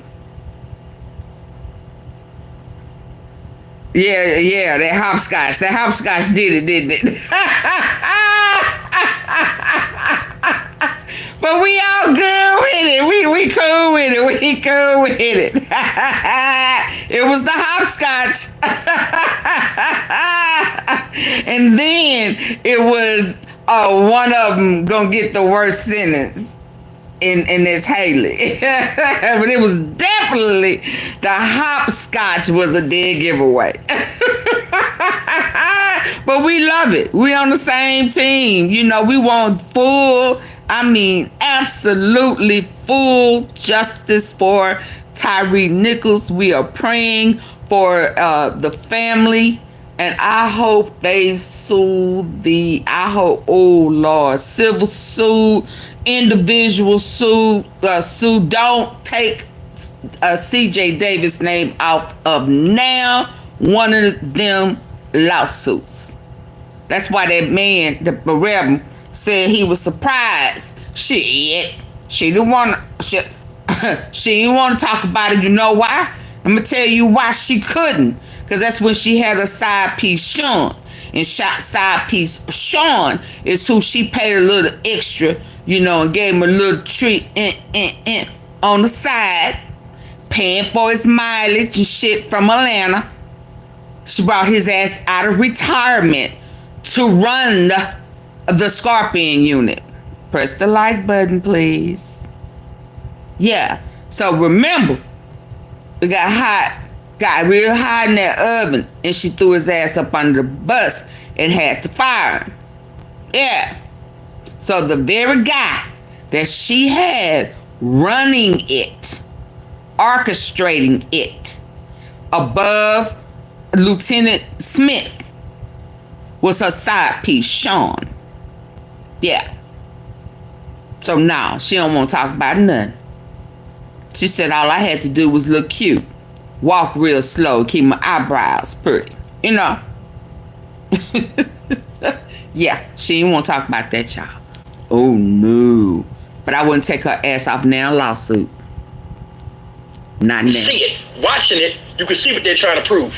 Yeah, that hopscotch did it, didn't it? But we all good with it. We cool with it. We cool with it. It was the hopscotch. And then it was one of them gonna get the worst sentence in this Haley. But it was definitely the hopscotch was a dead giveaway. But we love it. We on the same team. You know, we want absolutely full justice for Tyre Nichols. We are praying for the family. And I hope they sue oh Lord, civil sue, individual sue, don't take CJ Davis' name out of now one of them lawsuits. That's why that man, the rebel, said he was surprised. She didn't want to talk about it. You know why? I'm gonna tell you why she couldn't. Because that's when she had a side piece, Sean. And side piece Sean is who she paid a little extra, you know, and gave him a little treat on the side, paying for his mileage and shit from Atlanta. She brought his ass out of retirement to run the Scorpion unit. Press the like button, please. Yeah. So remember, we got real hot in that oven, and she threw his ass up under the bus and had to fire him. Yeah. So the very guy that she had running it, orchestrating it, above Lieutenant Smith, was her side piece, Sean. Yeah. So no, she don't want to talk about nothing. She said all I had to do was look cute, walk real slow, keep my eyebrows pretty, you know. Yeah, she didn't want to talk about that, y'all. Oh no. But I wouldn't take her ass off now lawsuit. Not now. See it, watching it, you can see what they're trying to prove.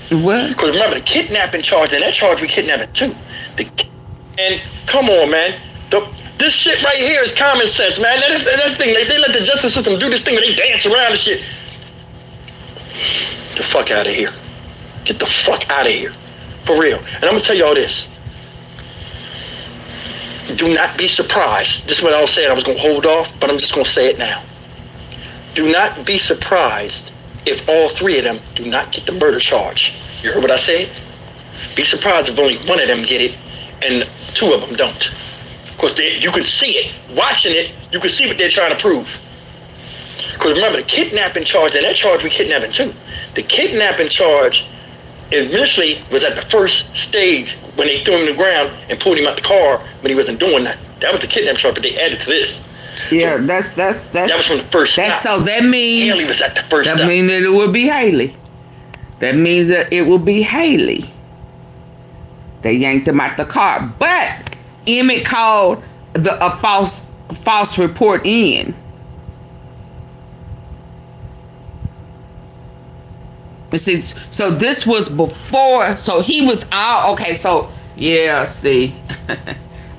What? Because remember, the kidnapping charge, and that charge we kidnapping too. And come on, man. This shit right here is common sense, man. That's the thing. They let the justice system do this thing where they dance around and shit. Get the fuck out of here. Get the fuck out of here. For real. And I'm going to tell y'all this. Do not be surprised. This is what I was saying. I was going to hold off, but I'm just going to say it now. Do not be surprised if all three of them do not get the murder charge. You heard what I said? Be surprised if only one of them get it and two of them don't. Of course, you can see it. Watching it, you can see what they're trying to prove. Because remember, the kidnapping charge, and that charge we kidnapping too. The kidnapping charge initially was at the first stage when they threw him to the ground and pulled him out the car when he wasn't doing that. That was the kidnapping charge, but they added to this. Yeah, so that was from the first stop. So that means Haley was at the first stop. That means that it would be Haley. That means that it will be Haley. They yanked him out the car, but Emmett called a false report in. You see, so this was before. So he was all okay. So yeah, see,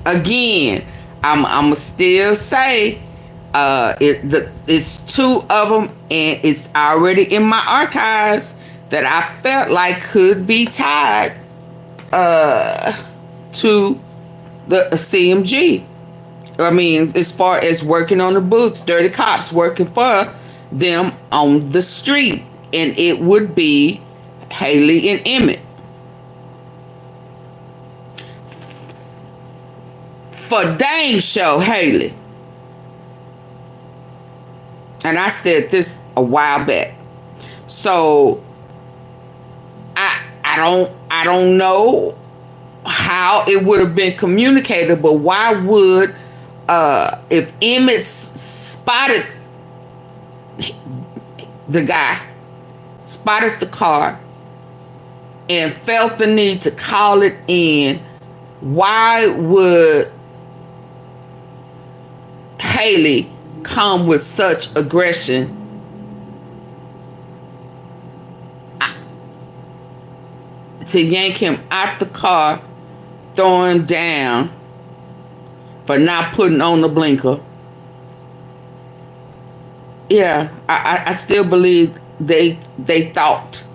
again, I'm still say it's two of them, and it's already in my archives that I felt like could be tied to the CMG. I mean, as far as working on the books, dirty cops working for them on the street, and it would be Haley and Emmett. For dang show, Haley. And I said this a while back. So I don't know how it would have been communicated, but why would if Emmett spotted the guy, spotted the car, and felt the need to call it in, why would Haley come with such aggression to yank him out the car, throw him down for not putting on the blinker? Yeah, I still believe they thought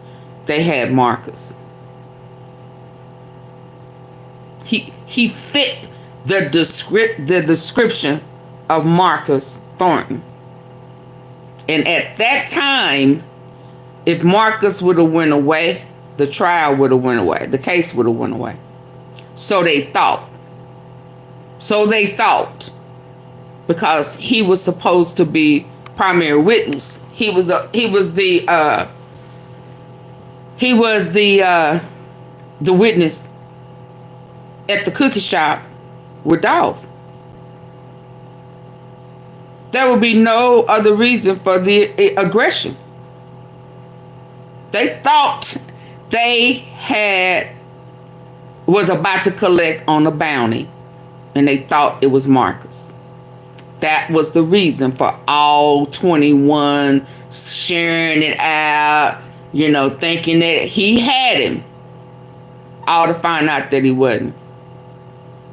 they had Marcus. He fit the description of Marcus Thornton. And at that time, if Marcus would have went away, the trial would have went away. The case would have went away. So they thought. Because he was supposed to be primary witness. He was the witness at the cookie shop with Dolph. There would be no other reason for the aggression. They thought they was about to collect on a bounty, and they thought it was Marcus. That was the reason for all 21 sharing it out, thinking that he had him, all to find out that he wasn't.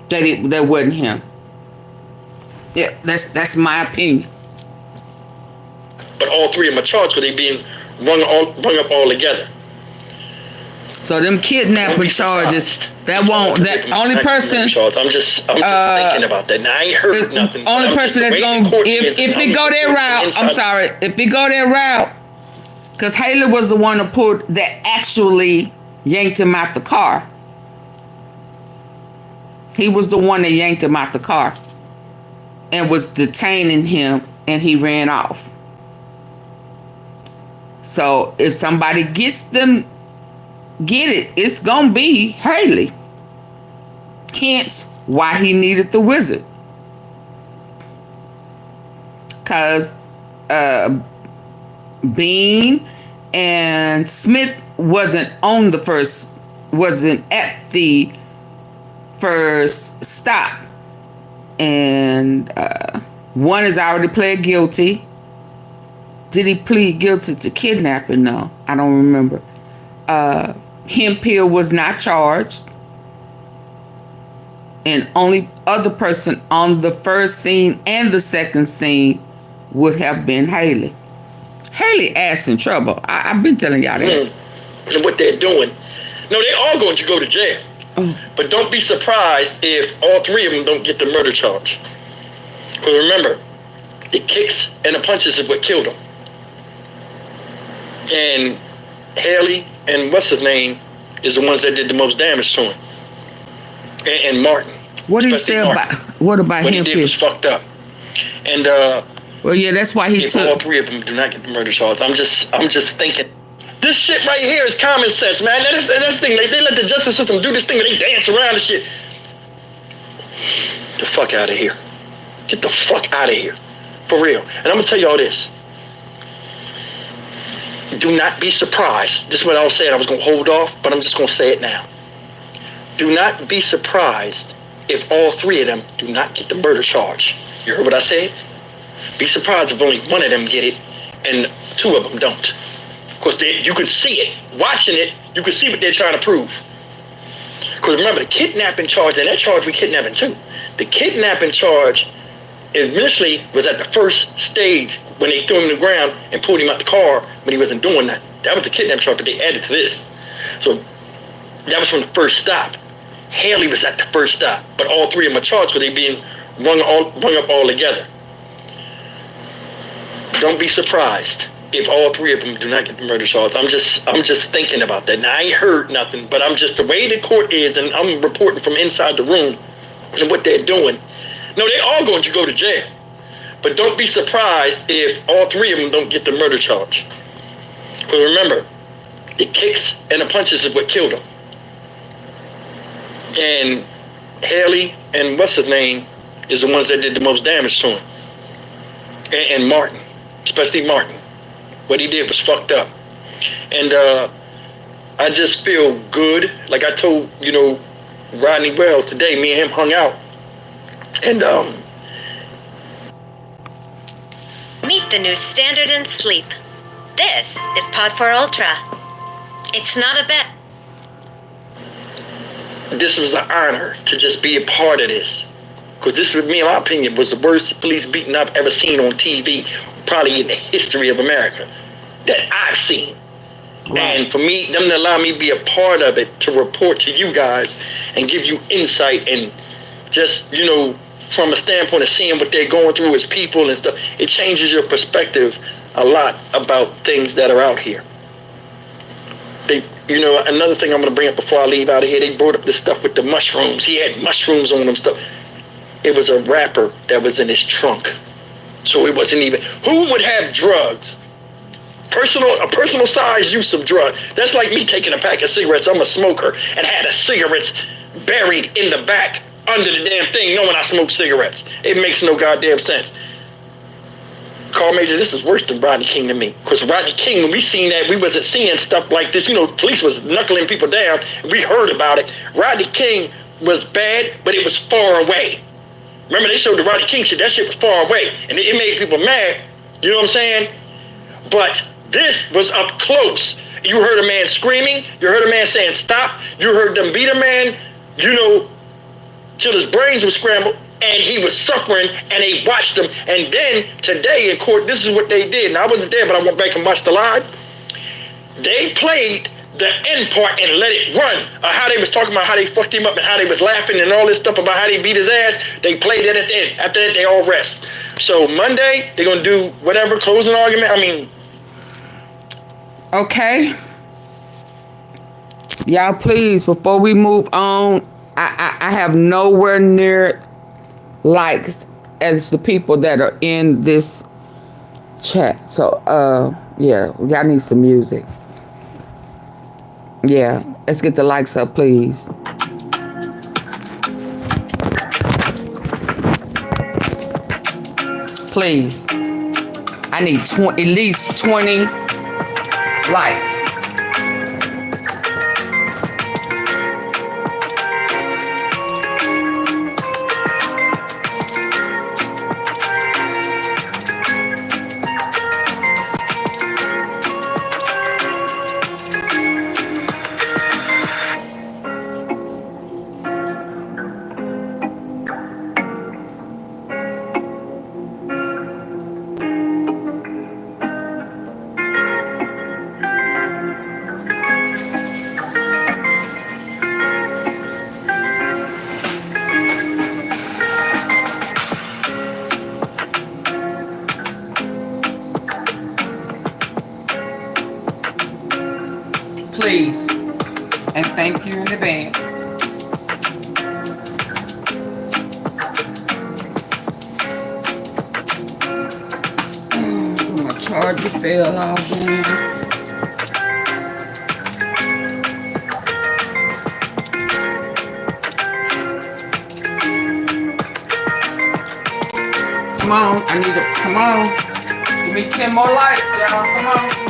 That wasn't him. Yeah, that's my opinion. But all three of them are charged because they being rung up all together. So them kidnapping charges, only person. I'm just thinking about that. Now I ain't heard nothing. Only person that's gonna if it go that route, I'm sorry. If it go that route, because Haley was the one that actually yanked him out the car. He was the one that yanked him out the car and was detaining him, and he ran off. So if somebody get it, it's gonna be Haley. Hence why he needed the wizard. Cause Bean and Smith wasn't at the first stop. And one has already pled guilty. Did he plead guilty to kidnapping? No, I don't remember. Hemphill was not charged. And only other person on the first scene and the second scene would have been Haley. Haley ass in trouble. I've been telling y'all that. And what they're doing. No, they're all going to go to jail. But don't be surprised if all three of them don't get the murder charge. Because remember, the kicks and the punches is what killed them. And Haley and what's his name is the ones that did the most damage to him. And Martin. What did he say about what about him? What he did was fucked up. And well, yeah, that's why he took. All three of them do not get the murder charge. I'm just thinking. This shit right here is common sense, man. That's the thing. They let the justice system do this thing where they dance around and shit. Get the fuck out of here. Get the fuck out of here. For real. And I'm gonna tell y'all this. Do not be surprised. This is what I was saying. I was gonna hold off, but I'm just gonna say it now. Do not be surprised if all three of them do not get the murder charge. You heard what I said? Be surprised if only one of them get it and two of them don't. Because you could see it. Watching it, you could see what they're trying to prove. Because remember, the kidnapping charge, and that charge we kidnapping too. The kidnapping charge initially was at the first stage when they threw him to the ground and pulled him out the car when he wasn't doing that. That was the kidnapping charge, but they added to this. So that was from the first stop. Haley was at the first stop, but all three of them are charged with they being rung up all together. Don't be surprised if all three of them do not get the murder charge. I'm just thinking about that. Now I ain't heard nothing, but I'm just the way the court is, and I'm reporting from inside the room and what they're doing. No, they all going to go to jail, but don't be surprised if all three of them don't get the murder charge. Because remember, the kicks and the punches is what killed them. And Haley and what's his name is the ones that did the most damage to him. And Martin, especially Martin. What he did was fucked up. And I just feel good. Like I told, Rodney Wells today, me and him hung out. And Meet the new standard in sleep. This is Pod 4 Ultra. It's not a bet. This was an honor to just be a part of this. Because this, in my opinion, was the worst police beating I've ever seen on TV, probably in the history of America, that I've seen. Right. And for me, them to allow me to be a part of it, to report to you guys and give you insight and just, from a standpoint of seeing what they're going through as people and stuff, it changes your perspective a lot about things that are out here. Another thing I'm going to bring up before I leave out of here, they brought up this stuff with the mushrooms. He had mushrooms on him stuff. It was a wrapper that was in his trunk. So it wasn't even, who would have drugs? A personal size use of drugs. That's like me taking a pack of cigarettes. I'm a smoker and had the cigarettes buried in the back under the damn thing knowing I smoke cigarettes. It makes no goddamn sense. Carl Major, this is worse than Rodney King to me. Because Rodney King, when we seen that, we wasn't seeing stuff like this. Police was knuckling people down. We heard about it. Rodney King was bad, but it was far away. Remember, they showed the Rodney King shit. That shit was far away. And it made people mad. You know what I'm saying? But this was up close. You heard a man screaming. You heard a man saying stop. You heard them beat a man, till his brains were scrambled. And he was suffering, and they watched him. And then today in court, this is what they did. And I wasn't there, but I went back and watched the live. They played the end part and let it run. How they was talking about how they fucked him up and how they was laughing and all this stuff about how they beat his ass. They played it at the end. After that, they all rest. So Monday, they're going to do whatever, closing argument. Okay. Y'all, please, before we move on, I have nowhere near likes as the people that are in this chat. So yeah, y'all need some music. Yeah, let's get the likes up, please. Please. I need at least 20 likes. Please, and thank you in advance. My charger fell off. Come on, I need to, come on. Give me 10 more likes, y'all, come on.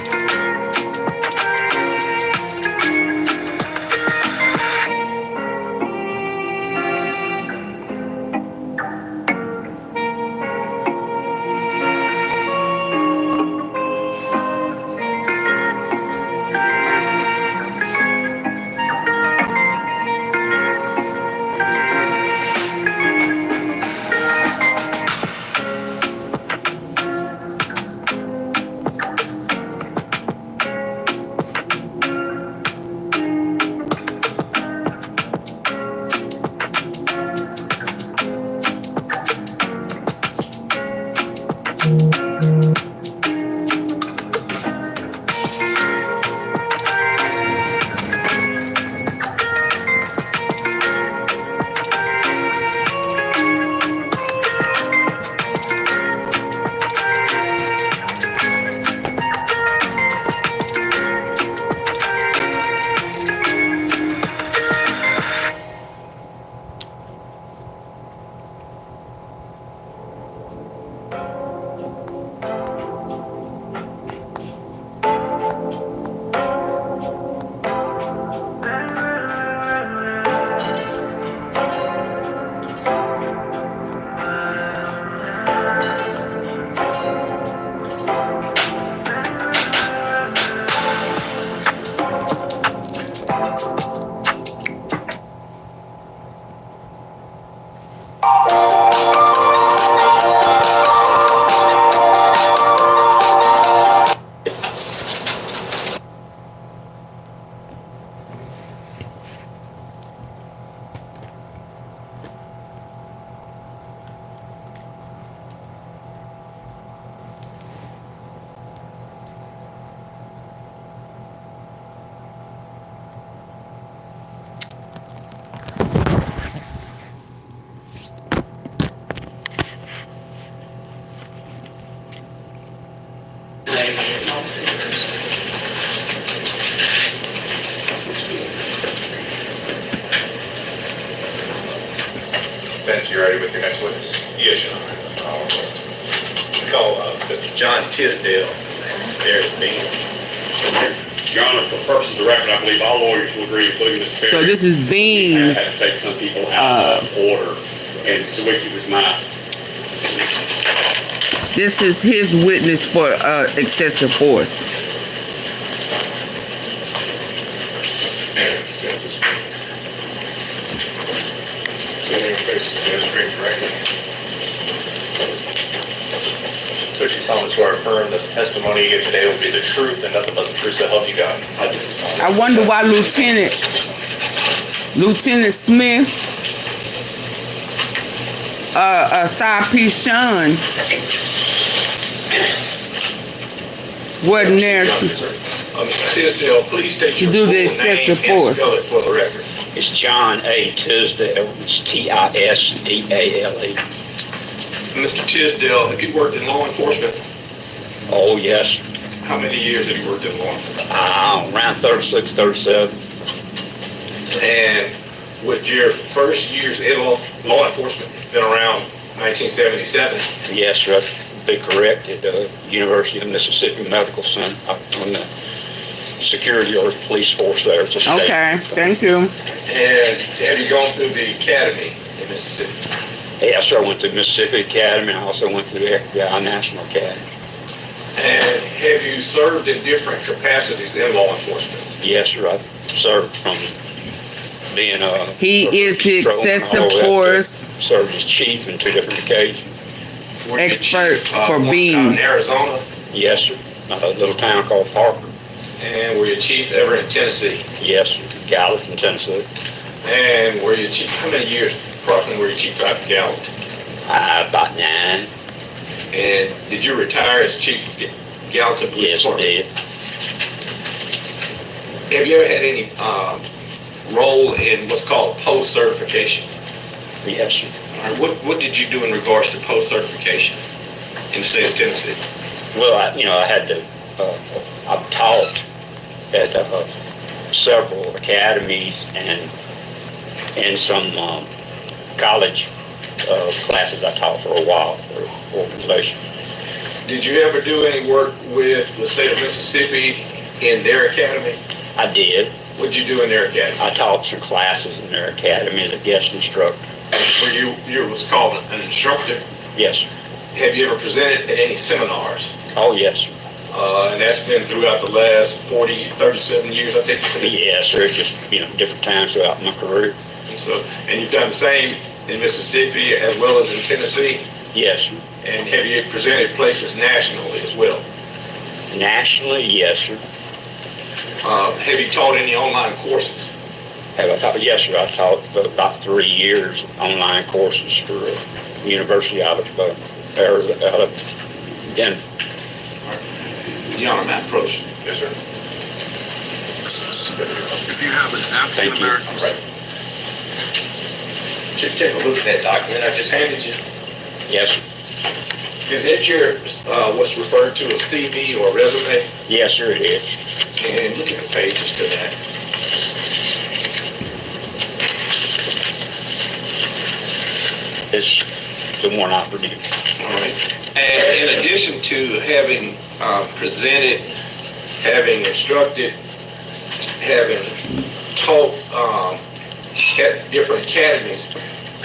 Vince, you ready with your next witness? Yes, Your Honor. We call Mr. John Tisdale. There is Bean. Your Honor, for purposes of the record, I believe all lawyers will agree, including Mr. Perry. So this is Bean's. Have to take some people out of order, and Sawicki was mine. This is his witness for excessive force. So you solemnly swear or affirm that the testimony you give today will be the truth and nothing but the truth to help you God? I do. I wonder why Lieutenant Smith, Side Piece Sean, wasn't there Mr. Tisdale, please state to your do full the excessive name and force. spell it for the record. It's John A. Tisdale. It's Tisdale. Mr. Tisdale, have you worked in law enforcement? Oh, yes. How many years have you worked in law enforcement? Around 36, 37. And would your first years in law enforcement been around 1977? Yes, sir. Be correct. At the University of Mississippi Medical Center. On the security or police force there. It's a state. Okay, thank you. And have you gone through the academy in Mississippi? Yes, sir. I went to Mississippi Academy. I also went to the FBI National Academy. And have you served in different capacities in law enforcement? Yes, sir. I've served from being He is the excessive force served as chief in 2 different occasions. Were you expert chief, for once being. down in Arizona? Yes, sir. A little town called Parker. And were you chief ever in Tennessee? Yes, sir. Gallatin, Tennessee. And were you chief, how many years approximately were you chief out of Gallatin? About 9. And did you retire as chief of Gallatin Police Department? Yes, I did. Have you ever had any role in what's called post-certification? Yes, sir. All right, what did you do in regards to post-certification in the state of Tennessee? Well, I had to, I've taught at several academies and in some college classes I taught for a while for an organization. Did you ever do any work with the state of Mississippi in their academy? I did. What did you do in their academy? I taught some classes in their academy as a guest instructor. Were you what's called an instructor? Yes, sir. Have you ever presented at any seminars? Oh, yes, sir. And that's been throughout the last 37 years, I think. Yes, sir. Just, different times throughout my career. And you've done the same in Mississippi as well as in Tennessee? Yes, sir. And have you presented places nationally as well? Nationally, yes, sir. Have you taught any online courses? Have I taught? Yes, sir. I taught about 3 years online courses for the University out of Denver. Your Honor, Matt, approach. Yes, sir. If you have an African American, Should take a look at that document I just handed you. Yes, sir. Is it your what's referred to as CV or resume? Yes, sir, it is. And look at the pages to that. It's the one I produced. All right. And in addition to having presented, having instructed, having taught at different academies,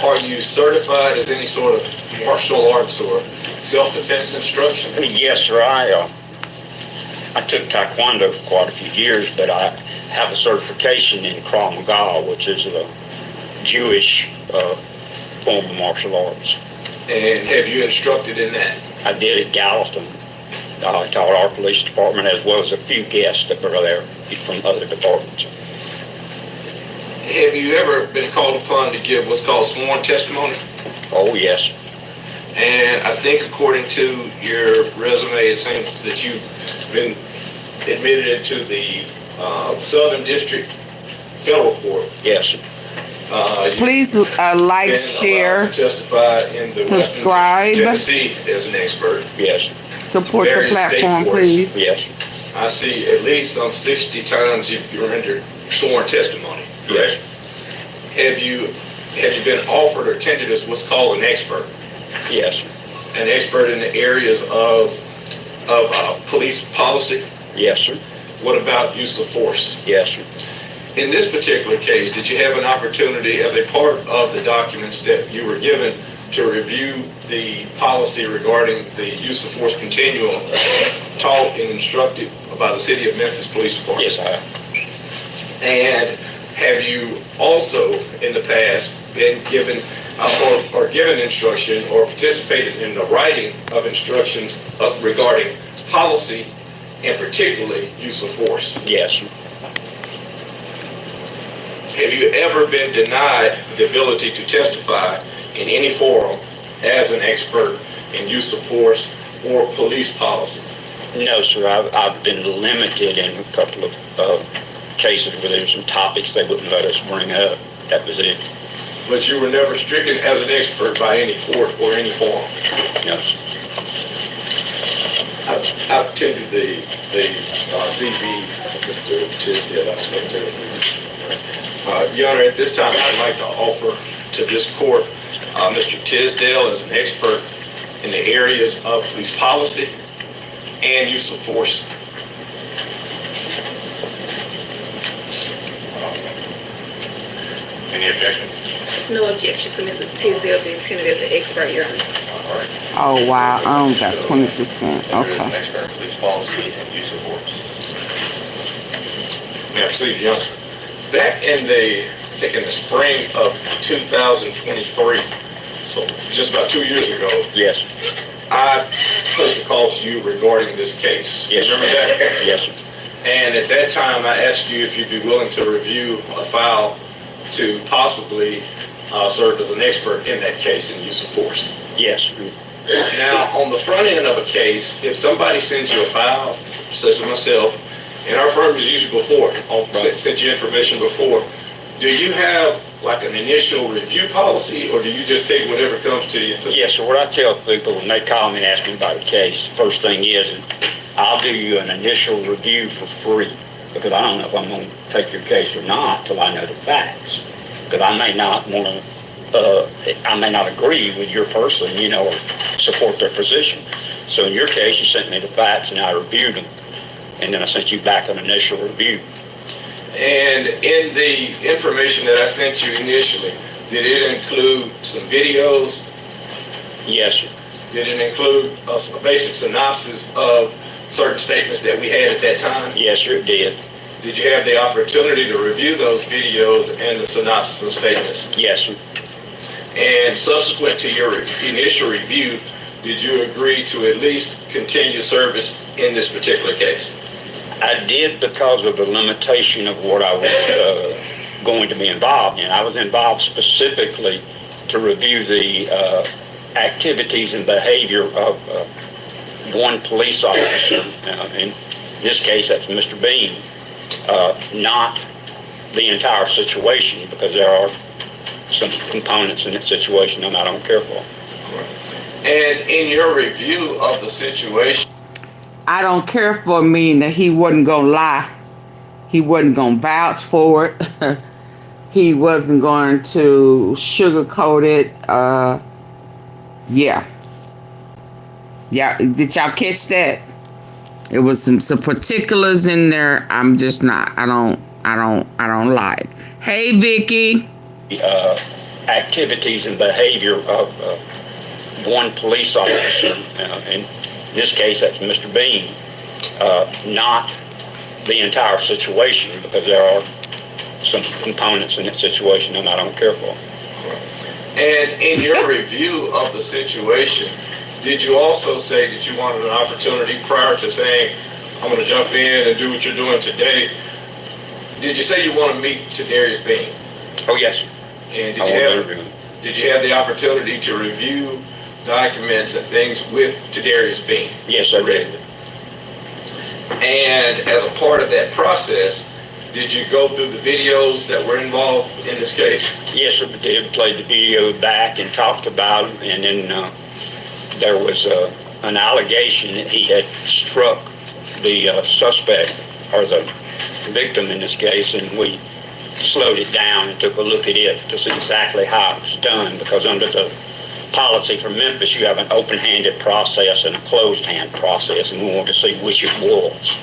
are you certified as any sort of martial arts or self-defense instruction? Yes, sir. I took Taekwondo for quite a few years, but I have a certification in Krav Maga, which is a Jewish form of martial arts. And have you instructed in that? I did at Gallatin. I taught our police department as well as a few guests that were there from other departments. Have you ever been called upon to give what's called sworn testimony? Oh, yes. And I think according to your resume, it seems that you've been admitted into the Southern District Federal Court. Yes, sir. Please like, share, testify in the subscribe, Tennessee as an expert. Yes. Support the platform, please. Yes. I see at least some 60 times you've rendered sworn testimony. Correct? Have you been offered or attended as what's called an expert? Yes. An expert in the areas of police policy? Yes, sir. What about use of force? Yes, sir. In this particular case, did you have an opportunity as a part of the documents that you were given to review the policy regarding the use of force continuum taught and instructed by the City of Memphis Police Department? Yes, I have. And have you also in the past been given or given instruction or participated in the writing of instructions regarding policy and particularly use of force? Yes, sir. Have you ever been denied the ability to testify in any forum as an expert in use of force or police policy? No, sir. I've been limited in a couple of cases where there were some topics they wouldn't let us bring up. That was it. But you were never stricken as an expert by any court or any forum? No, sir. I've attended the CB, Mr. Tisdale. Your Honor, at this time, I'd like to offer to this court Mr. Tisdale as an expert in the areas of police policy and use of force. Any objection? No objection to Mr. Tisdale being attended as an expert, Your Honor. All right. Oh, wow. I only got 20%. As an Okay. expert in police policy and use of force. May I proceed, Your Honor? Back in the, I think in the spring of 2023, so just about 2 years ago, Yes. I placed a call to you regarding this case. Yes, Remember that? Yes, sir. And at that time, I asked you if you'd be willing to review a file to possibly serve as an expert in that case in use of force. Yes. Now, on the front end of a case, if somebody sends you a file, such as myself, and our firm has used you before, sent you information before, do you have like an initial review policy, or do you just take whatever comes to you? Yes, so what I tell people when they call me and ask me about a case, first thing is I'll do you an initial review for free, because I don't know if I'm going to take your case or not till I know the facts. Because I may not want to, I may not agree with your person, you know, or support their position. So in your case, you sent me the facts and I reviewed them, and then I sent you back an initial review. And in the information that I sent you initially, did it include some videos? Yes, sir. Did it include a basic synopsis of certain statements that we had at that time? Yes, sir, it did. Did you have the opportunity to review those videos and the synopsis of statements? Yes, sir. And subsequent to your initial review, did you agree to at least continue service in this particular case? I did, because of the limitation of what I was going to be involved in. I was involved specifically to review the activities and behavior of one police officer. In this case, that's Mr. Bean. Not the entire situation, because there are some components in that situation that I don't care for. And in your review of the situation, I don't care for meaning that he wasn't going to lie. He wasn't going to vouch for it. He wasn't going to sugarcoat it. Yeah. Yeah, did y'all catch that? It was some particulars in there. I'm just not. I don't like. Hey, Vicky. Activities and behavior of one police officer. In this case, that's Mr. Bean. Not the entire situation, because there are some components in that situation that I don't care for. and in your review of the situation, did you also say that you wanted an opportunity prior to saying, I'm going to jump in and do what you're doing today? Did you say you want to meet Darius Bean? Oh, yes. And did you have the opportunity to review documents and things with Darius Bean? Yes, I did. And as a part of that process, did you go through the videos that were involved in this case? Yes, I did. Played the video back and talked about it, and then there was an allegation that he had struck the suspect, or the victim in this case, and we slowed it down and took a look at it to see exactly how it was done, because under the policy for Memphis, you have an open-handed process and a closed-hand process, and we wanted to see which it was.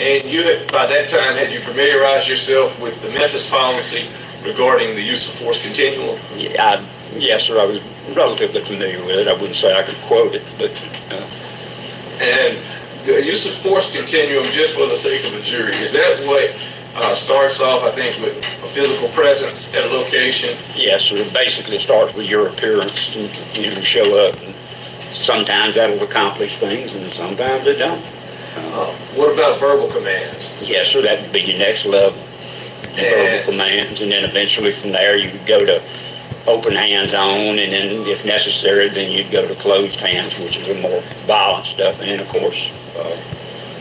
And you had, by that time, had you familiarized yourself with the Memphis policy regarding the use of force continuum? Yeah, yes, sir, I was relatively familiar with it. I wouldn't say I could quote it, but... And the use of force continuum, just for the sake of the jury, is that what starts off, I think, with a physical presence at a location? Yes, sir. Basically, it starts with your appearance and you show up. And sometimes that'll accomplish things, and sometimes it don't. What about verbal commands? Yes, sir. That would be your next level. Verbal commands, and then eventually from there you would go to open hands on, and then if necessary, then you'd go to closed hands, which is the more violent stuff, and then of course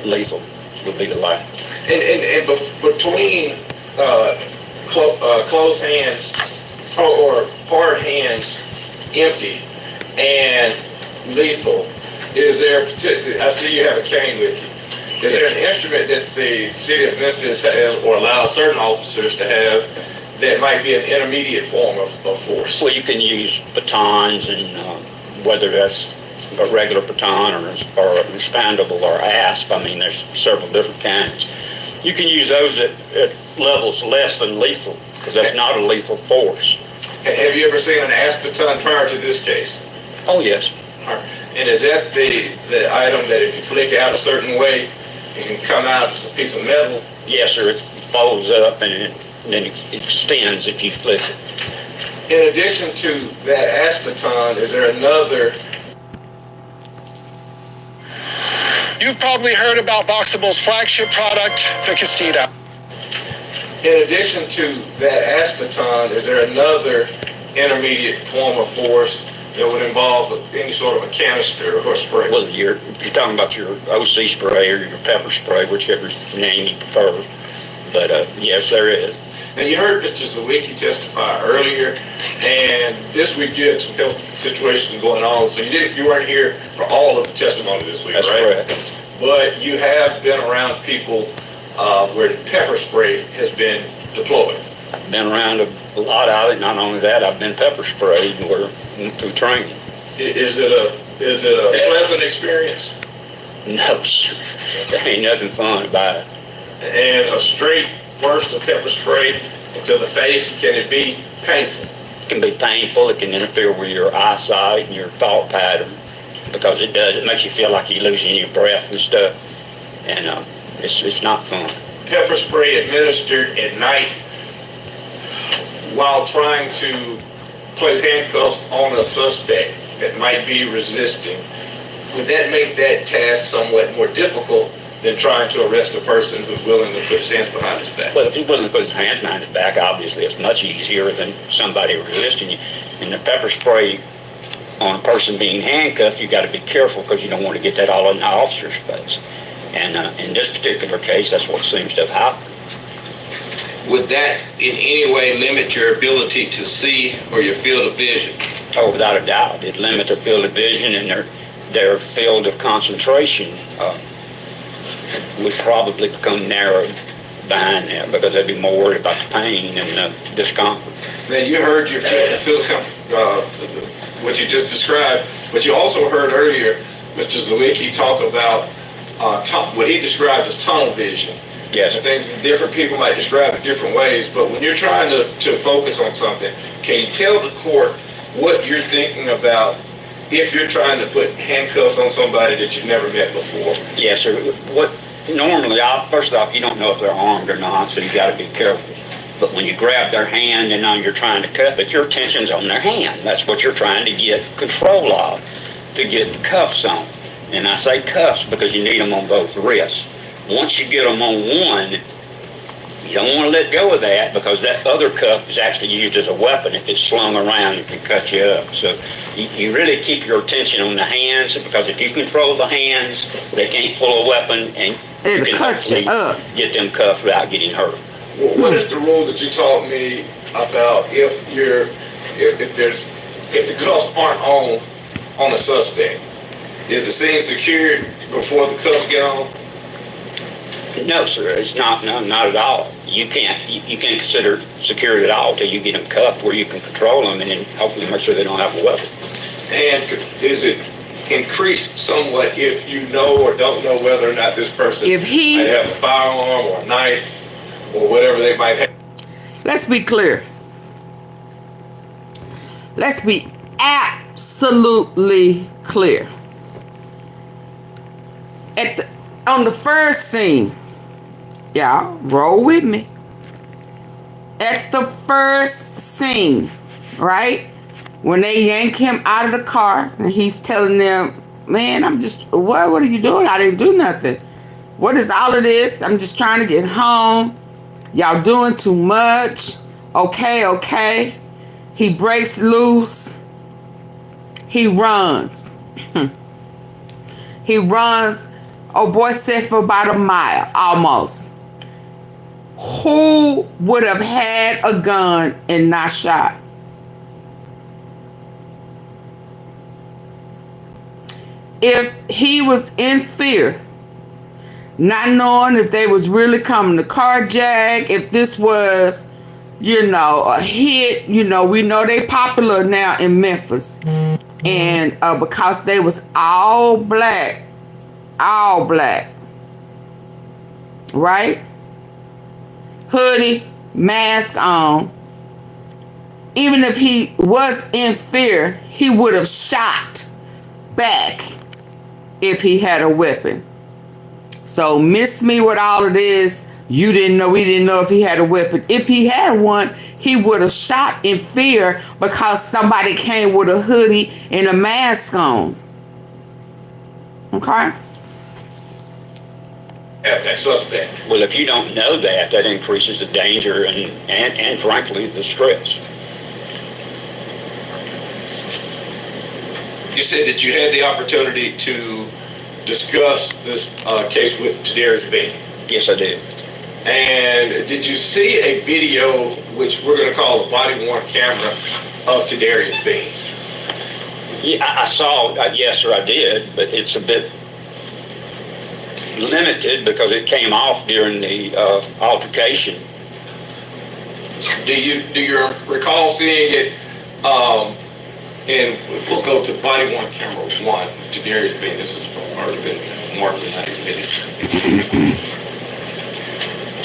lethal would be the last. And between closed hands or hard hands, empty, and lethal, is there, I see you have a cane with you. Is there an instrument that the city of Memphis has or allows certain officers to have that might be an intermediate form of force? Well, you can use batons, and whether that's a regular baton or expandable or asp, I mean, there's several different kinds. You can use those at levels less than lethal, because that's not a lethal force. Have you ever seen an asp baton prior to this case? Oh, yes. And is that the item that if you flick out a certain way, it can come out as a piece of metal? Yes, sir. It folds up and then it extends if you flick it. In addition to that asp baton, is there another? You've probably heard about Boxable's flagship product, the Casita. In addition to that asp baton, is there another intermediate form of force that would involve any sort of a canister or spray? Well, you're talking about your OC spray or your pepper spray, whichever name you prefer. But yes, there is. Now, you heard Mr. Zawicki testify earlier, and this week you had some health situations going on, so you weren't here for all of the testimony this week, That's right? correct. But you have been around people where the pepper spray has been deployed. I've been around a lot of it. Not only that, I've been pepper sprayed through training. Is it a pleasant experience? No, sir. There ain't nothing fun about it. And a straight burst of pepper spray into the face, can it be painful? It can be painful. It can interfere with your eyesight and your thought pattern, because it does. It makes you feel like you're losing your breath and stuff, and it's not fun. Pepper spray administered at night while trying to place handcuffs on a suspect that might be resisting, would that make that task somewhat more difficult than trying to arrest a person who's willing to put his hands behind his back? Well, if he's willing to put his hands behind his back, obviously it's much easier than somebody resisting you. And the pepper spray on a person being handcuffed, you got to be careful, because you don't want to get that all in the officer's face. And in this particular case, that's what seems to have happened. Would that in any way limit your ability to see or your field of vision? Oh, without a doubt. It limits their field of vision, and their field of concentration would probably become narrowed behind that, because they'd be more worried about the pain and the discomfort. Now, you heard your field what you just described, but you also heard earlier Mr. Zawicki talk about what he described as tunnel vision. Yes. I think different people might describe it different ways, but when you're trying to focus on something, can you tell the court what you're thinking about if you're trying to put handcuffs on somebody that you've never met before? Yes, sir. Normally, first off, you don't know if they're armed or not, so you got to be careful. But when you grab their hand and now you're trying to cuff it, your attention's on their hand. That's what you're trying to get control of, to get the cuffs on. And I say cuffs because you need them on both wrists. Once you get them on one, you don't want to let go of that, because that other cuff is actually used as a weapon. If it's slung around, it can cut you up. So you really keep your attention on the hands, because if you control the hands, they can't pull a weapon, and you can hopefully get them cuffed without getting hurt. What is the rule that you taught me about if the cuffs aren't on a suspect? Is the scene secured before the cuffs get on? No, sir, it's not. No, not at all. You can't consider security at all until you get them cuffed, where you can control them and then hopefully make sure they don't have a weapon. And is it increased somewhat if you know or don't know whether or not this person might have a firearm or a knife or whatever they might have? Let's be clear. Let's be absolutely clear. On the first scene, y'all, roll with me. At the first scene, right? When they yank him out of the car and he's telling them, man, what are you doing? I didn't do nothing. What is all of this? I'm just trying to get home. Y'all doing too much. Okay. He breaks loose. He runs. He runs Oh boy said for about a mile, almost. Who would have had a gun and not shot? If he was in fear, not knowing if they was really coming to carjack, if this was, you know, a hit, you know, we know they popular now in Memphis. And because they was all black, right? Hoodie, mask on. Even if he was in fear, he would have shot back if he had a weapon. So miss me with all of this. You didn't know, we didn't know if he had a weapon. If he had one, he would have shot in fear because somebody came with a hoodie and a mask on. Okay? That suspect. Well, if you don't know that, that increases the danger and frankly, the stress. You said that you had the opportunity to discuss this case with Darius Bean. Yes, I did. And did you see a video, which we're going to call a body-worn camera, of Darius Bean? Yeah, I saw, yes, sir, I did, but it's a bit limited because it came off during the altercation. Do you recall seeing it? And if we'll go to body-worn camera 1, Darius Bean. This has already been marked in 90 minutes.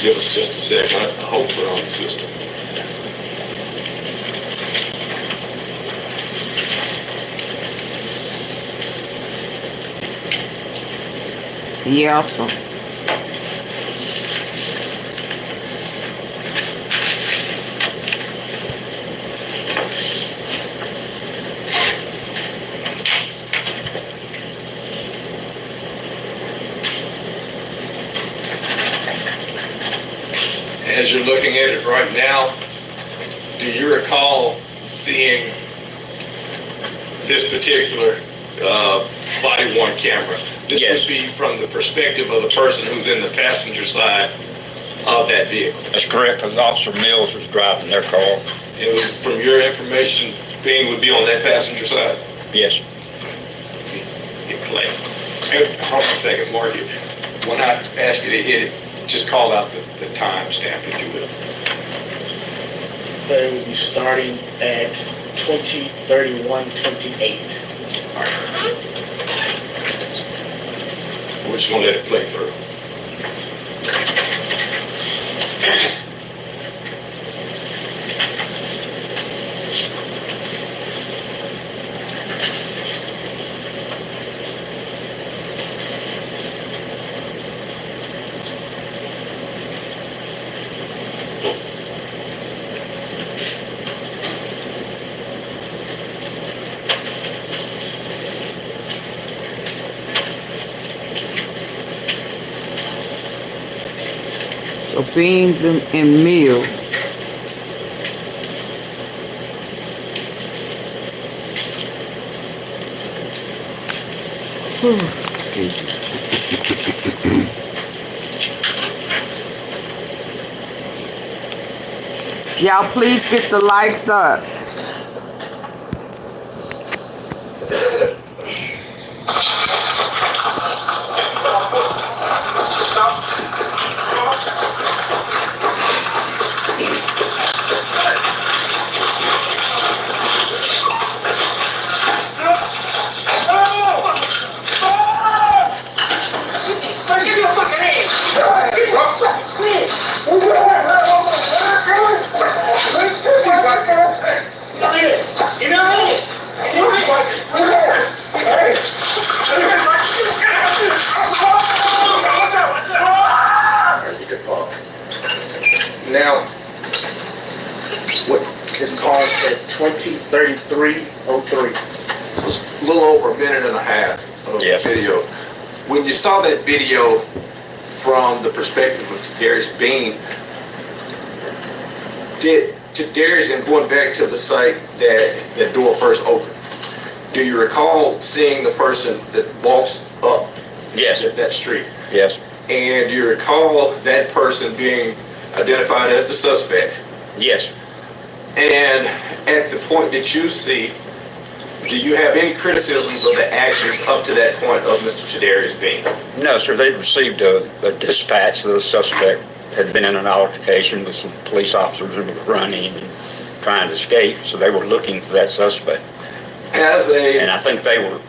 Give us just a second. I hope we're on the system. Yeah, sir. As you're looking at it right now, do you recall seeing this particular body-worn camera? This would be from the perspective of the person who's in the passenger side of that vehicle. That's correct, because Officer Mills was driving their car. It was, from your information, Bean would be on that passenger side? Yes. Hit play. Hold on a second, Mark. When I ask you to hit it, just call out the time stamp, if you will. So it would be starting at 20:31:28. All right. We're just going to let it play through. So Beans and Mills. Y'all please get the likes up. Now, what is called at 20:33:03. So it's a little over a minute and a half of video. When you saw that video from the perspective of Darius Bean, did Darius, and going back to the site that door first opened, do you recall seeing the person that walks up Yes. That street. Yes. And you recall that person being identified as the suspect. Yes. And at the point that you see, do you have any criticisms of the actions up to that point of Mr. Tadarius Bean? No, sir. They received a dispatch that the suspect had been in an altercation with some police officers who were running and trying to escape, so they were looking for that suspect. And I think they were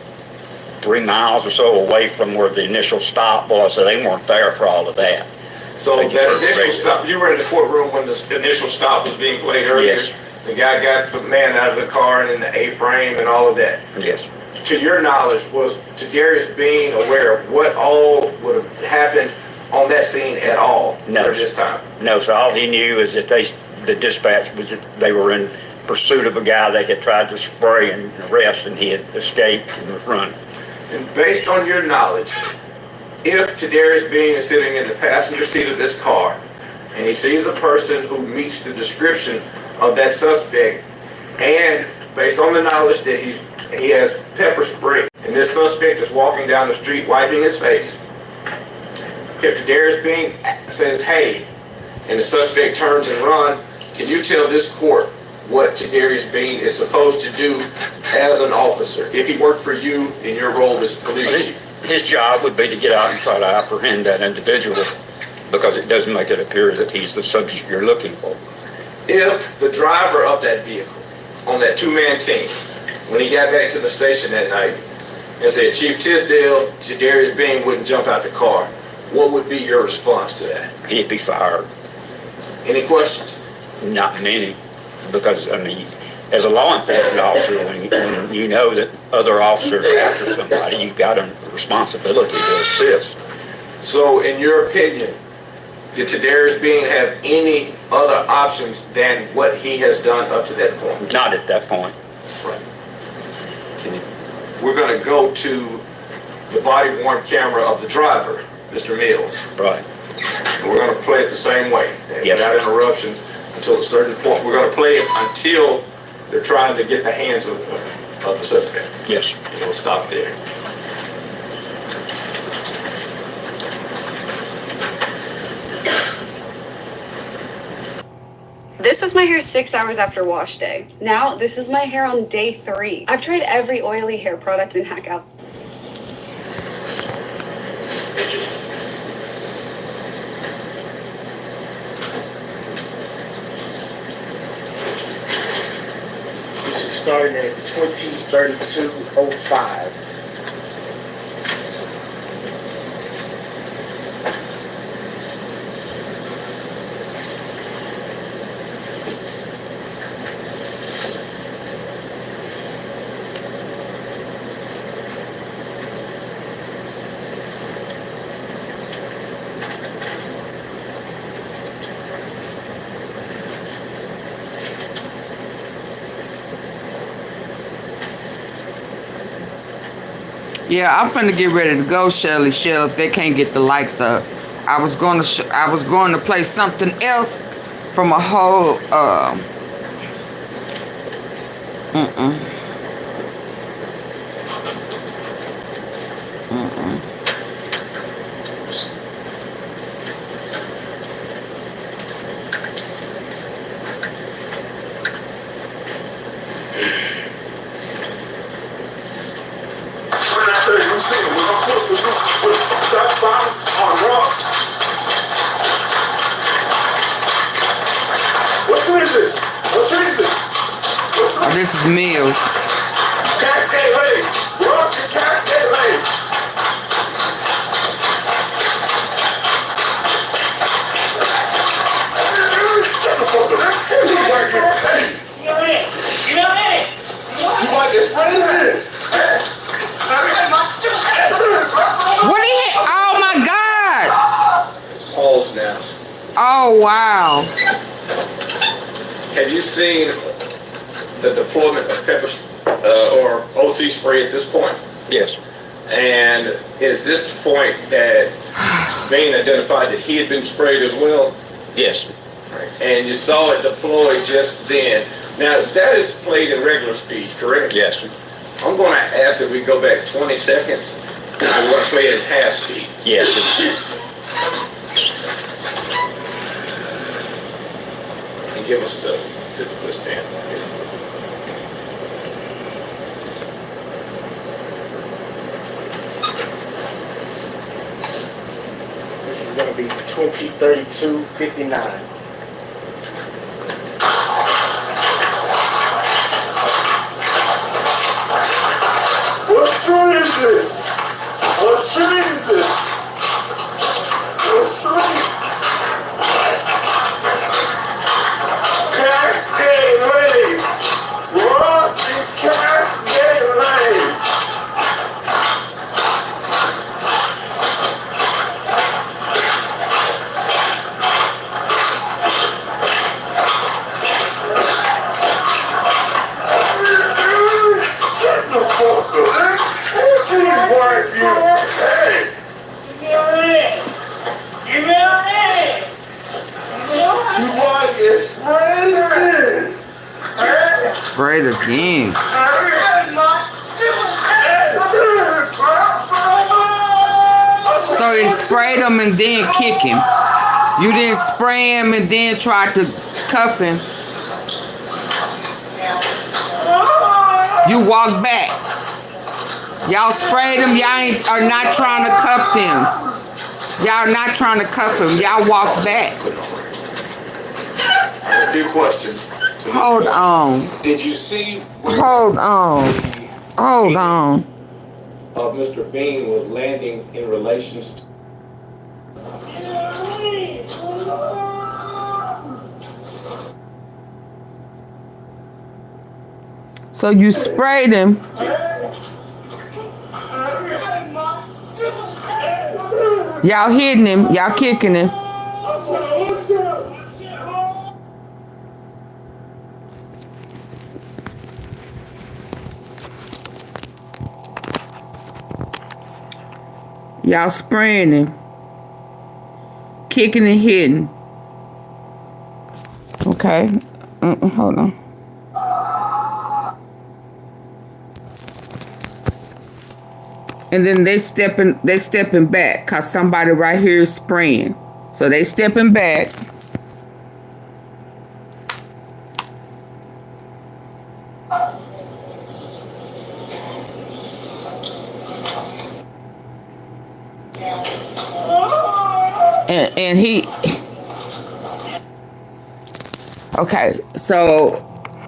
3 miles or so away from where the initial stop was, so they weren't there for all of that. So that initial stop, you were in the courtroom when the initial stop was being played earlier? Yes. The guy got the man out of the car and in the A-frame and all of that? Yes. To your knowledge, was Tadarius Bean aware of what all would have happened on that scene at all at this time? No, so all he knew is that the dispatch was that they were in pursuit of a guy they had tried to spray and arrest, and he had escaped and was running. And based on your knowledge, if Tadarius Bean is sitting in the passenger seat of this car and he sees a person who meets the description of that suspect, and based on the knowledge that he has pepper spray and this suspect is walking down the street wiping his face, if Tadarius Bean says, hey, and the suspect turns and runs, can you tell this court what Tadarius Bean is supposed to do as an officer if he worked for you in your role as police chief? His job would be to get out and try to apprehend that individual, because it doesn't make it appear that he's the subject you're looking for. If the driver of that vehicle on that two-man team, when he got back to the station that night and said, Chief Tisdale, Tadarius Bean wouldn't jump out the car, what would be your response to that? He'd be fired. Any questions? Not many, because, I mean, as a law enforcement officer, when you know that other officers are after somebody, you've got a responsibility to assist. So, in your opinion, did Tadarius Bean have any other options than what he has done up to that point? Not at that point. Right. We're going to go to the body-worn camera of the driver, Mr. Mills. Right. And we're going to play it the same way, yes, without interruption, until a certain point. We're going to play it until they're trying to get the hands of the suspect. Yes. And we'll stop there. This was my hair 6 hours after wash day. Now, this is my hair on day 3. I've tried every oily hair product in Hack Out. This is starting at 20:32:05. Yeah, I'm finna get ready to go, Shelly. If they can't get the likes up. I was going to play something else from a whole This is Mills. What did he hit? Oh my God! Pause now. Oh wow. Have you seen the deployment of pepper or OC spray at this point? Yes. And is this the point that Bean identified that he had been sprayed as well? Yes. Right. And you saw it deployed just then. Now, that is played in regular speed, correct? Yes. I'm going to ask that we go back 20 seconds We're playing half speed. Yes. And give us the stamp. This is gonna be 2032-59. What street is this? What street is this? What street? Cascade Lane. Ross and Cascade Lane. Shut the fuck up. See you, white you. Hey. You want to get sprayed again? Sprayed again. So he sprayed him and then kick him. You didn't spray him and then try to cuff him. You walk back. Y'all sprayed him. Y'all are not trying to cuff him. Y'all not trying to cuff him. Y'all walk back. A few questions. Hold on. Did you see Hold on. Hold on. of Mr. Bean was landing in relations to So you sprayed him. Y'all hitting him. Y'all kicking him. Y'all spraying him. Kicking and hitting. Okay. Hold on. And then they stepping back cause somebody right here is spraying. So they stepping back. And he, okay, so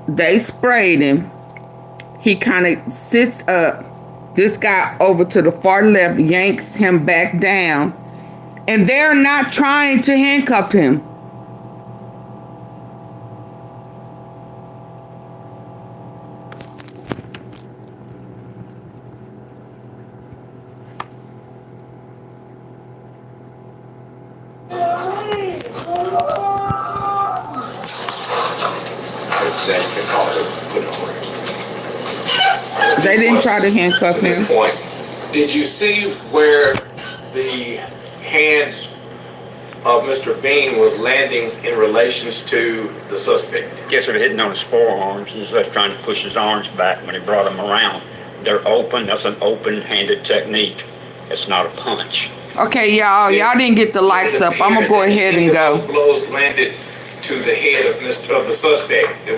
they sprayed him. He kind of sits up. This guy over to the far left yanks him back down, and they're not trying to handcuff him. They didn't try to handcuff him. At this point, did you see where the hands of Mr. Bean was landing in relations to the suspect? Yes, they're hitting on his forearms. He's left trying to push his arms back when he brought him around. They're open. That's an open-handed technique. It's not a punch. Okay, y'all didn't get the like stuff. I'm gonna go ahead and go. Blows landed to the head of the suspect.